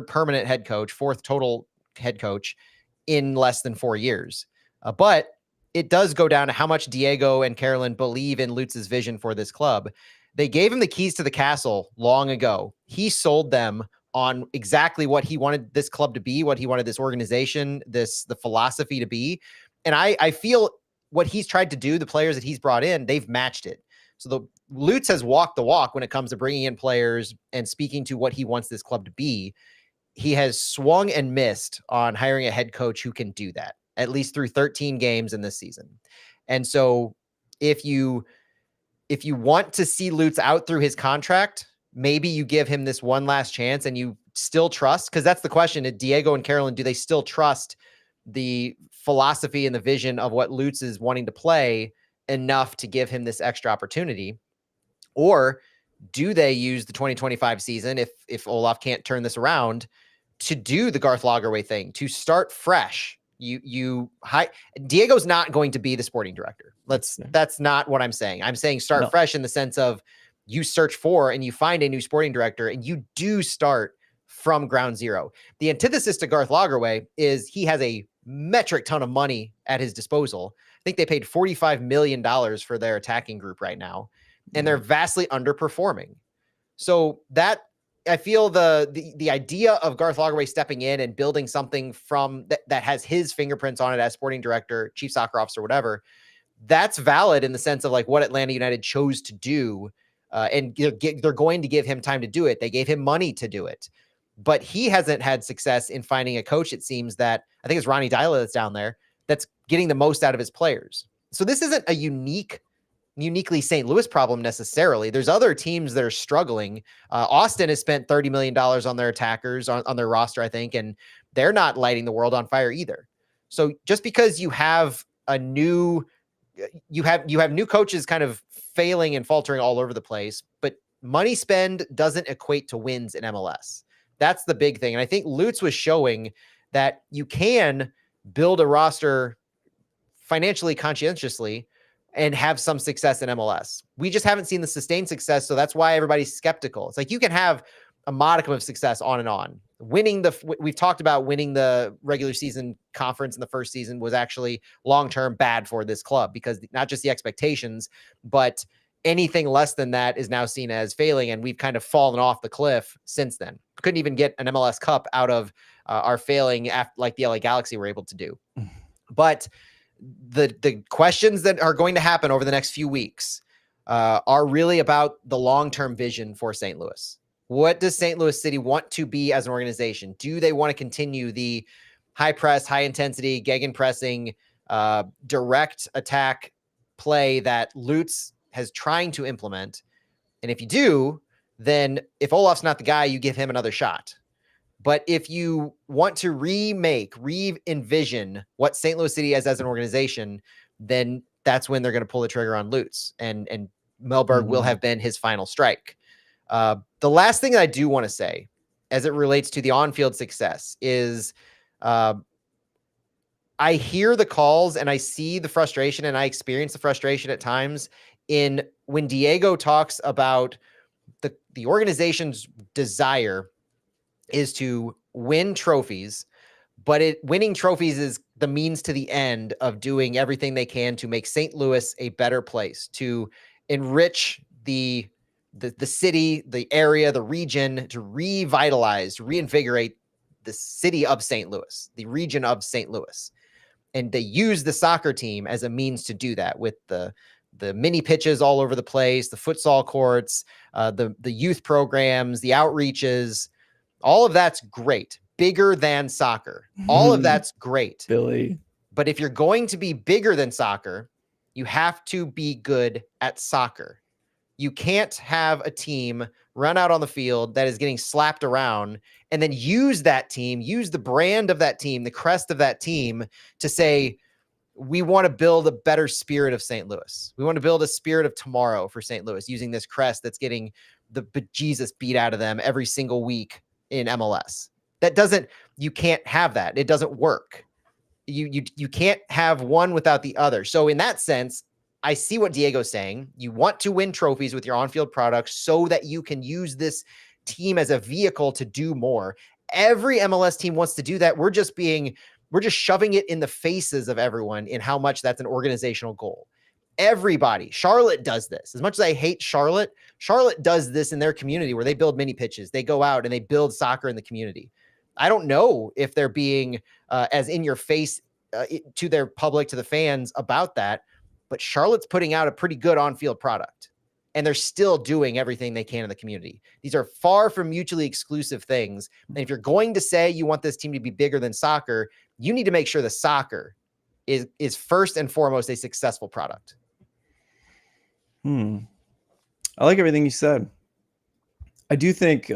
permanent head coach, fourth total head coach in less than 4 years. But it does go down to how much Diego and Carolyn believe in Lutz's vision for this club. They gave him the keys to the castle long ago. He sold them on exactly what he wanted this club to be, what he wanted this organization, the philosophy to be. And I feel what he's tried to do, the players that he's brought in, they've matched it. So the Lutz has walked the walk when it comes to bringing in players and speaking to what he wants this club to be. He has swung and missed on hiring a head coach who can do that, at least through 13 games in this season. And so if you want to see Lutz out through his contract, maybe you give him this one last chance and you still trust, because that's the question. Diego and Carolyn, do they still trust the philosophy and the vision of what Lutz is wanting to play enough to give him this extra opportunity? Or do they use the 2025 season, if Olaf can't turn this around, to do the Garth Lagerwey thing, to start fresh? Diego's not going to be the sporting director. That's not what I'm saying. I'm saying start fresh in the sense of you search for and you find a new sporting director and you do start from ground zero. The antithesis to Garth Lagerwey is he has a metric ton of money at his disposal. I think they paid $45 million for their attacking group right now, and they're vastly underperforming. So that, I feel the idea of Garth Lagerwey stepping in and building something from that has his fingerprints on it as sporting director, chief soccer officer, whatever, that's valid in the sense of like what Atlanta United chose to do. And they're going to give him time to do it. They gave him money to do it, but he hasn't had success in finding a coach. It seems that, I think it's Ronnie Dyla that's down there, that's getting the most out of his players. So this isn't a uniquely St. Louis problem necessarily. There's other teams that are struggling. Austin has spent $30 million on their attackers on their roster, I think, and they're not lighting the world on fire either. So just because you have new coaches kind of failing and faltering all over the place, but money spend doesn't equate to wins in MLS. That's the big thing. And I think Lutz was showing that you can build a roster financially conscientiously and have some success in MLS. We just haven't seen the sustained success. So that's why everybody's skeptical. It's like you can have a modicum of success on and on. We've talked about winning the regular season conference in the first season was actually long-term bad for this club, because not just the expectations, but anything less than that is now seen as failing. And we've kind of fallen off the cliff since then. Couldn't even get an MLS Cup out of our failing like the LA Galaxy were able to do. But the questions that are going to happen over the next few weeks are really about the long-term vision for St. Louis. What does St. Louis City want to be as an organization? Do they want to continue the high press, high intensity, gegenpressing, direct attack play that Lutz has trying to implement? And if you do, then if Olaf's not the guy, you give him another shot. But if you want to re-envision what St. Louis City is as an organization, then that's when they're going to pull the trigger on Lutz, and Mellberg will have been his final strike. The last thing that I do want to say as it relates to the on-field success is I hear the calls and I see the frustration, and I experience the frustration at times in when Diego talks about the organization's desire is to win trophies, but winning trophies is the means to the end of doing everything they can to make St. Louis a better place, to enrich the city, the area, the region, to revitalize, to reinvigorate the city of St. Louis, the region of St. Louis. And they use the soccer team as a means to do that with the mini pitches all over the place, the futsal courts, the youth programs, the outreaches. All of that's great. Bigger than soccer. All of that's great. Billy. But if you're going to be bigger than soccer, you have to be good at soccer. You can't have a team run out on the field that is getting slapped around and then use that team, use the brand of that team, the crest of that team to say, we want to build a better spirit of St. Louis. We want to build a spirit of tomorrow for St. Louis using this crest that's getting the bejesus beat out of them every single week in MLS. You can't have that. It doesn't work. You can't have one without the other. So in that sense, I see what Diego's saying. You want to win trophies with your on-field products so that you can use this team as a vehicle to do more. Every MLS team wants to do that. We're just shoving it in the faces of everyone in how much that's an organizational goal. Everybody, Charlotte does this. As much as I hate Charlotte does this in their community where they build mini pitches. They go out and they build soccer in the community. I don't know if they're being as in your face to their public, to the fans about that, but Charlotte's putting out a pretty good on-field product, and they're still doing everything they can in the community. These are far from mutually exclusive things. And if you're going to say you want this team to be bigger than soccer, you need to make sure the soccer is first and foremost a successful product. I like everything you said. I do think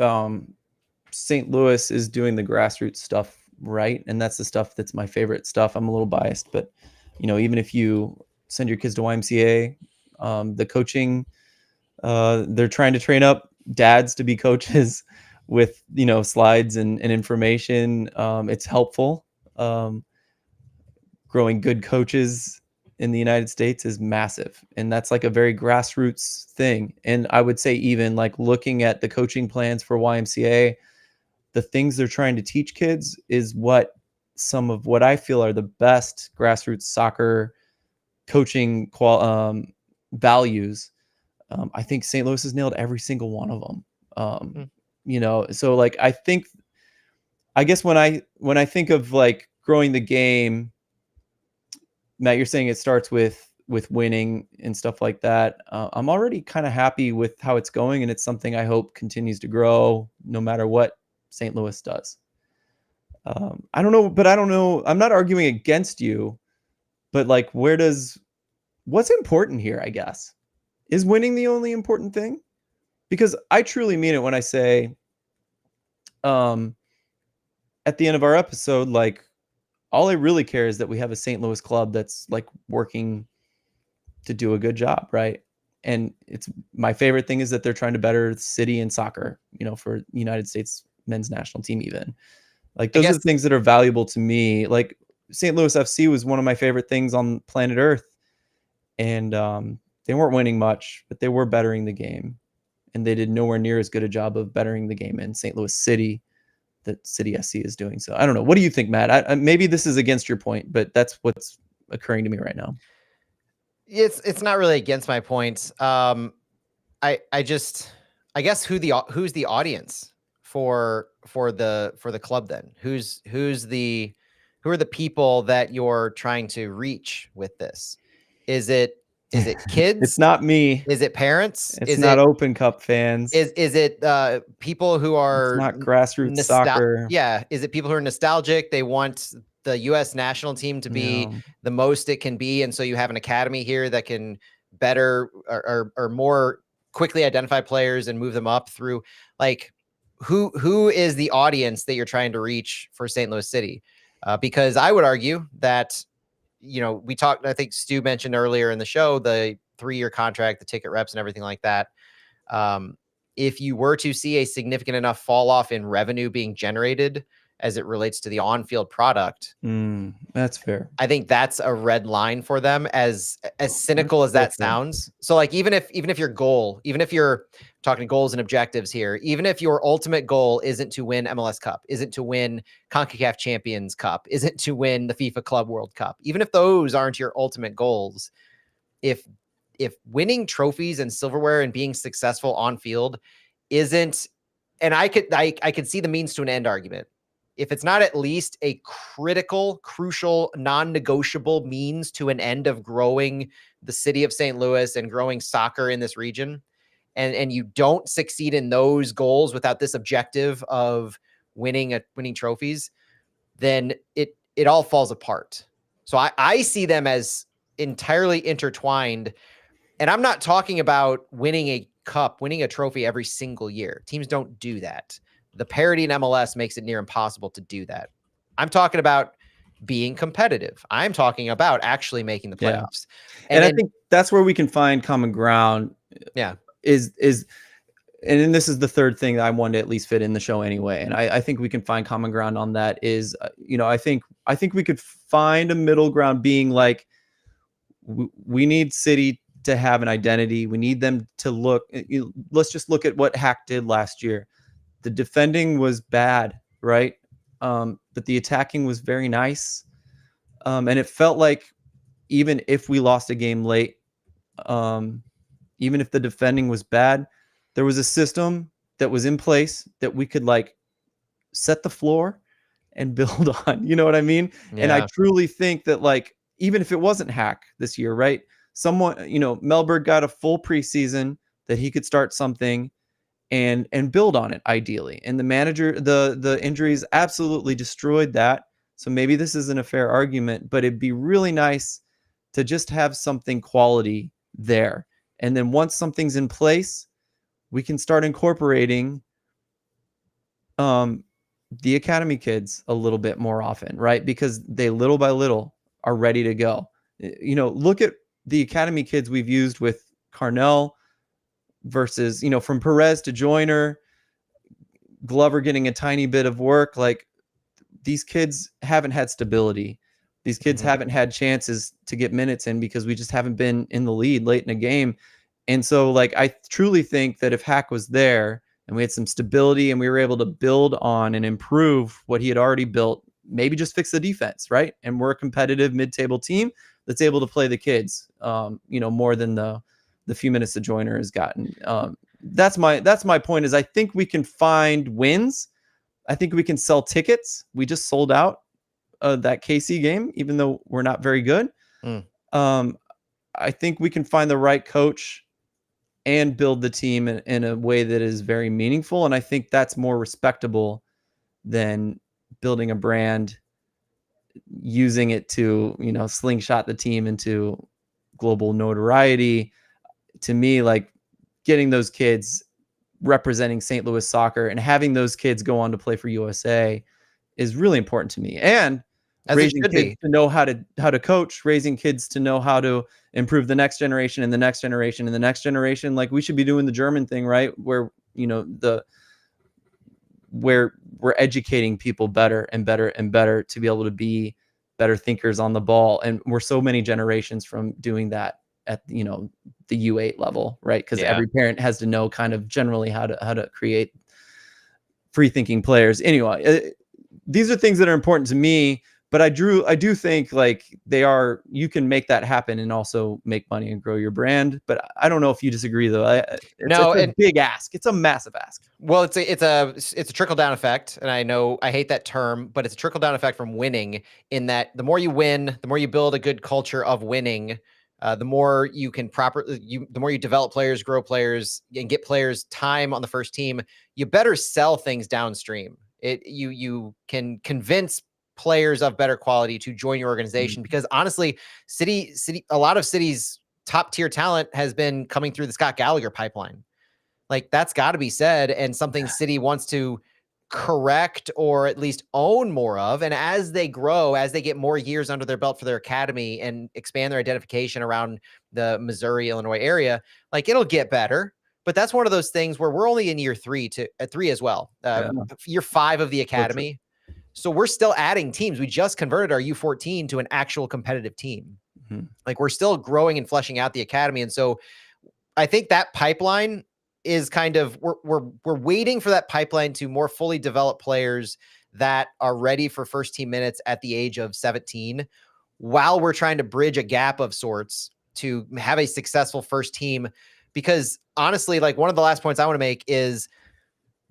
St. Louis is doing the grassroots stuff right, and that's the stuff that's my favorite stuff. I'm a little biased, but even if you send your kids to YMCA, the coaching, they're trying to train up dads to be coaches with slides and information. It's helpful. Growing good coaches in the United States is massive, and that's like a very grassroots thing. And I would say even like looking at the coaching plans for YMCA, the things they're trying to teach kids is some of what I feel are the best grassroots soccer coaching values. I think St. Louis has nailed every single one of them. So like I guess when I think of like growing the game, Matt, you're saying it starts with winning and stuff like that. I'm already kind of happy with how it's going, and it's something I hope continues to grow no matter what St. Louis does. I don't know. I'm not arguing against you, but like, what's important here, I guess? Is winning the only important thing? Because I truly mean it when I say, at the end of our episode, like, all I really care is that we have a St. Louis club that's like working to do a good job, right? And it's my favorite thing is that they're trying to better the city and soccer, for the United States men's national team even. Like those are the things that are valuable to me. Like St. Louis FC was one of my favorite things on planet Earth. And they weren't winning much, but they were bettering the game. And they did nowhere near as good a job of bettering the game in St. Louis City that City SC is doing. So I don't know. What do you think, Matt? Maybe this is against your point, but that's what's occurring to me right now. It's not really against my point. I guess who's the audience for the club then? Who are the people that you're trying to reach with this? Is it Is it kids? It's not me. Is it parents? It's not Open Cup fans. Is it people who are it's not grassroots soccer? Yeah. Is it people who are nostalgic? They want the U.S. national team to be the most it can be, and so you have an academy here that can better or more quickly identify players and move them up through. Like, who is the audience that you're trying to reach for St. Louis City? Because I would argue that, we talked, I think Stu mentioned earlier in the show, the 3-year contract, the ticket reps and everything like that. If you were to see a significant enough fall off in revenue being generated as it relates to the on-field product, that's fair. I think that's a red line for them, as cynical as that sounds. So like, even if your goal, even if you're talking goals and objectives here, even if your ultimate goal isn't to win MLS Cup, isn't to win CONCACAF Champions Cup, isn't to win the FIFA Club World Cup, even if those aren't your ultimate goals, if winning trophies and silverware and being successful on field isn't, and I could see the means to an end argument. If it's not at least a critical, crucial, non-negotiable means to an end of growing the city of St. Louis and growing soccer in this region, and you don't succeed in those goals without this objective of winning trophies, then it all falls apart. So I see them as entirely intertwined. And I'm not talking about winning a cup, winning a trophy every single year. Teams don't do that. The parity in MLS makes it near impossible to do that. I'm talking about being competitive. I'm talking about actually making the playoffs. And I think that's where we can find common ground. Yeah. And this is the third thing that I wanted to at least fit in the show anyway. And I think we can find common ground on that is, I think we could find a middle ground, being like, we need City to have an identity. We need them to look, let's just look at what Hack did last year. The defending was bad, right? But the attacking was very nice. And it felt like even if we lost a game late, even if the defending was bad, there was a system that was in place that we could like set the floor and build on. You know what I mean? Yeah. And I truly think that, like, even if it wasn't Hack this year, right? Someone, Melberg got a full preseason that he could start something and build on it ideally. And the manager, the injuries absolutely destroyed that. So maybe this isn't a fair argument, but it'd be really nice to just have something quality there. And then once something's in place, we can start incorporating the academy kids a little bit more often, right? Because they little by little are ready to go. Look at the academy kids we've used with Carnell versus, from Perez to Joyner, Glover getting a tiny bit of work. Like, these kids haven't had stability. These kids haven't had chances to get minutes in because we just haven't been in the lead late in a game. And so, like, I truly think that if Hack was there and we had some stability and we were able to build on and improve what he had already built, maybe just fix the defense, right? And we're a competitive mid-table team that's able to play the kids, more than the few minutes that Joyner has gotten. That's my point, is I think we can find wins. I think we can sell tickets. We just sold out that KC game, even though we're not very good. I think we can find the right coach and build the team in a way that is very meaningful. And I think that's more respectable than building a brand, using it to, slingshot the team into global notoriety. To me, like, getting those kids representing St. Louis soccer and having those kids go on to play for USA is really important to me. And raising kids to know how to coach, raising kids to know how to improve the next generation and the next generation and the next generation. Like, we should be doing the German thing, right? Where, where we're educating people better and better and better to be able to be better thinkers on the ball. And we're so many generations from doing that at, the U8 level, right? Because every parent has to know kind of generally how to create free thinking players. Anyway, these are things that are important to me, but I do think, like, you can make that happen and also make money and grow your brand. But I don't know if you disagree, though. It's a big ask. It's a massive ask. Well, it's a trickle down effect. And I know I hate that term, but it's a trickle down effect from winning, in that the more you win, the more you build a good culture of winning. The more you can the more you develop players, grow players, and get players time on the first team, you better sell things downstream. You can convince players of better quality to join your organization, because honestly, a lot of City's top tier talent has been coming through the Scott Gallagher pipeline. Like, that's got to be said, and something City wants to correct or at least own more of. And as they grow, as they get more years under their belt for their academy and expand their identification around the Missouri, Illinois area, like, it'll get better. But that's one of those things where we're only in year three as well. Year 5 of the academy. So we're still adding teams. We just converted our U14 to an actual competitive team. Like, we're still growing and fleshing out the academy. And so I think that pipeline is kind of, we're waiting for that pipeline to more fully develop players that are ready for first team minutes at the age of 17, while we're trying to bridge a gap of sorts to have a successful first team. Because honestly, like, one of the last points I want to make is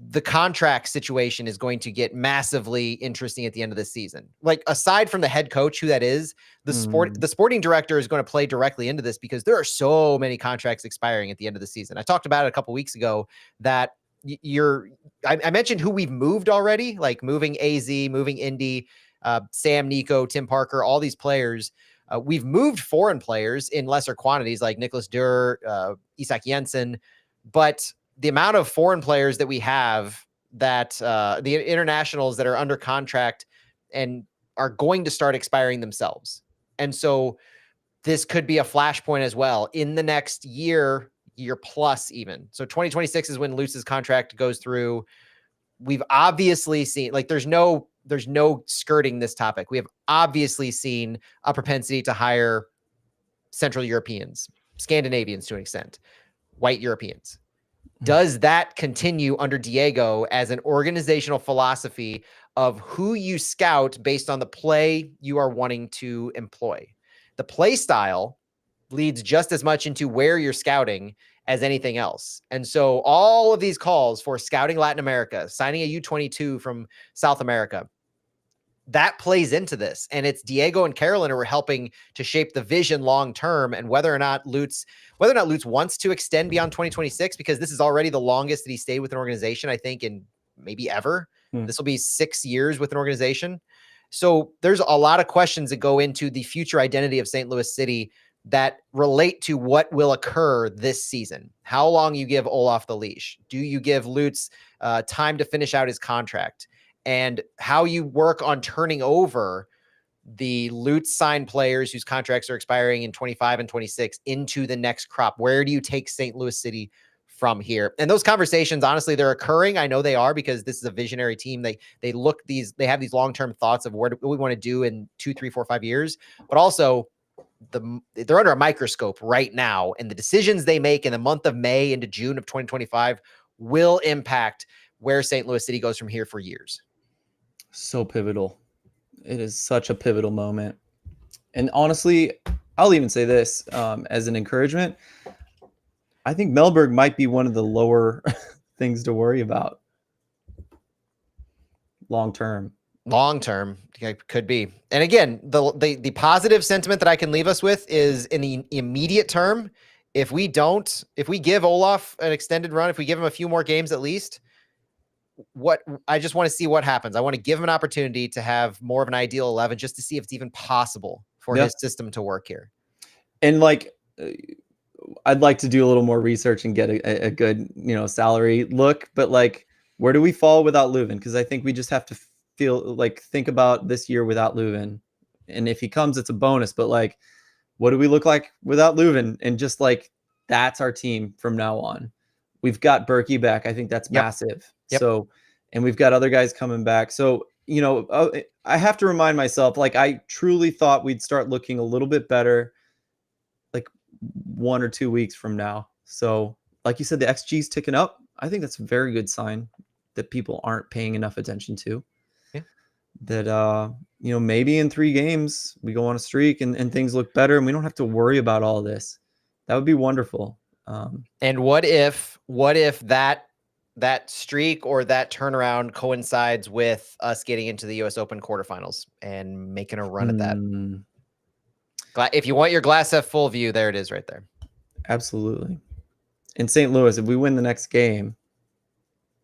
the contract situation is going to get massively interesting at the end of the season. Like, aside from the head coach, who that is, the sporting director is going to play directly into this, because there are so many contracts expiring at the end of the season. I talked about it a couple weeks ago that I mentioned who we've moved already, like moving AZ, moving Indy, Sam, Nico, Tim Parker, all these players. We've moved foreign players in lesser quantities, like Nicholas Durr, Isak Jensen, but the amount of foreign players that we have, that the internationals that are under contract and are going to start expiring themselves. And so this could be a flashpoint as well in the next year plus even. So 2026 is when Lutz's contract goes through. We've obviously seen, like, there's no skirting this topic. We have obviously seen a propensity to hire Central Europeans, Scandinavians to an extent, white Europeans. Does that continue under Diego as an organizational philosophy of who you scout based on the play you are wanting to employ? The play style leads just as much into where you're scouting as anything else. And so all of these calls for scouting Latin America, signing a U22 from South America, that plays into this. And it's Diego and Carolyn who are helping to shape the vision long term, and whether or not Lutz wants to extend beyond 2026, because this is already the longest that he stayed with an organization, I think, in maybe ever. This will be 6 years with an organization. So there's a lot of questions that go into the future identity of St. Louis City that relate to what will occur this season. How long you give Olaf the leash? Do you give Lutz time to finish out his contract? And how you work on turning over the Lutz signed players whose contracts are expiring in 25 and 26 into the next crop. Where do you take St. Louis City from here? And those conversations, honestly, they're occurring. I know they are, because this is a visionary team. They have these long-term thoughts of what we want to do in 2, 3, 4, 5 years, but also they're under a microscope right now. And the decisions they make in the month of May into June of 2025 will impact where St. Louis City goes from here for years. So pivotal. It is such a pivotal moment. And honestly, I'll even say this as an encouragement. I think Mellberg might be one of the lower things to worry about long term. Could be. And again, the positive sentiment that I can leave us with is, in the immediate term, if we give Olaf an extended run, if we give him a few more games at least, I just want to see what happens. I want to give him an opportunity to have more of an ideal 11, just to see if it's even possible for his system to work here. And like, I'd like to do a little more research and get a good, salary look, but like, where do we fall without Leuven? Because I think we just have to think about this year without Leuven. And if he comes, it's a bonus, but like, what do we look like without Leuven? And just like, that's our team from now on. We've got Berkey back. I think that's massive. Yep. So, and we've got other guys coming back. So, I have to remind myself, like, I truly thought we'd start looking a little bit better, like 1 or 2 weeks from now. So, like you said, the XG's ticking up. I think that's a very good sign that people aren't paying enough attention to. Yeah. That, maybe in 3 games we go on a streak and things look better and we don't have to worry about all this. That would be wonderful. And what if that streak or that turnaround coincides with us getting into the US Open quarterfinals and making a run at that? If you want your glass half full view, there it is right there. Absolutely. In St. Louis, if we win the next game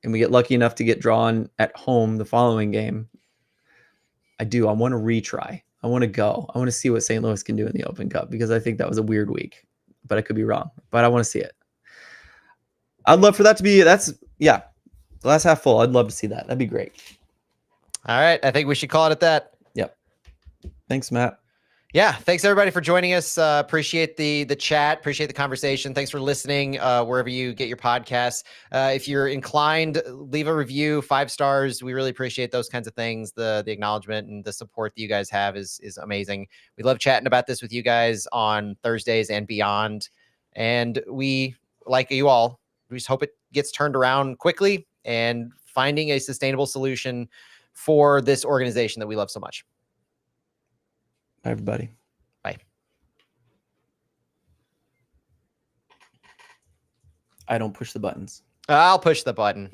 and we get lucky enough to get drawn at home the following game, I want to retry. I want to go. I want to see what St. Louis can do in the Open Cup, because I think that was a weird week, but I could be wrong. But I want to see it. I'd love for that to be, glass half full. I'd love to see that. That'd be great. All right. I think we should call it at that. Yep. Thanks, Matt. Yeah. Thanks everybody for joining us. Appreciate the chat. Appreciate the conversation. Thanks for listening wherever you get your podcasts. If you're inclined, leave a review, 5 stars. We really appreciate those kinds of things. The acknowledgement and the support that you guys have is amazing. We love chatting about this with you guys on Thursdays and beyond. And we, like you all, we just hope it gets turned around quickly and finding a sustainable solution for this organization that we love so much. Bye, everybody. Bye. I don't push the buttons. I'll push the button.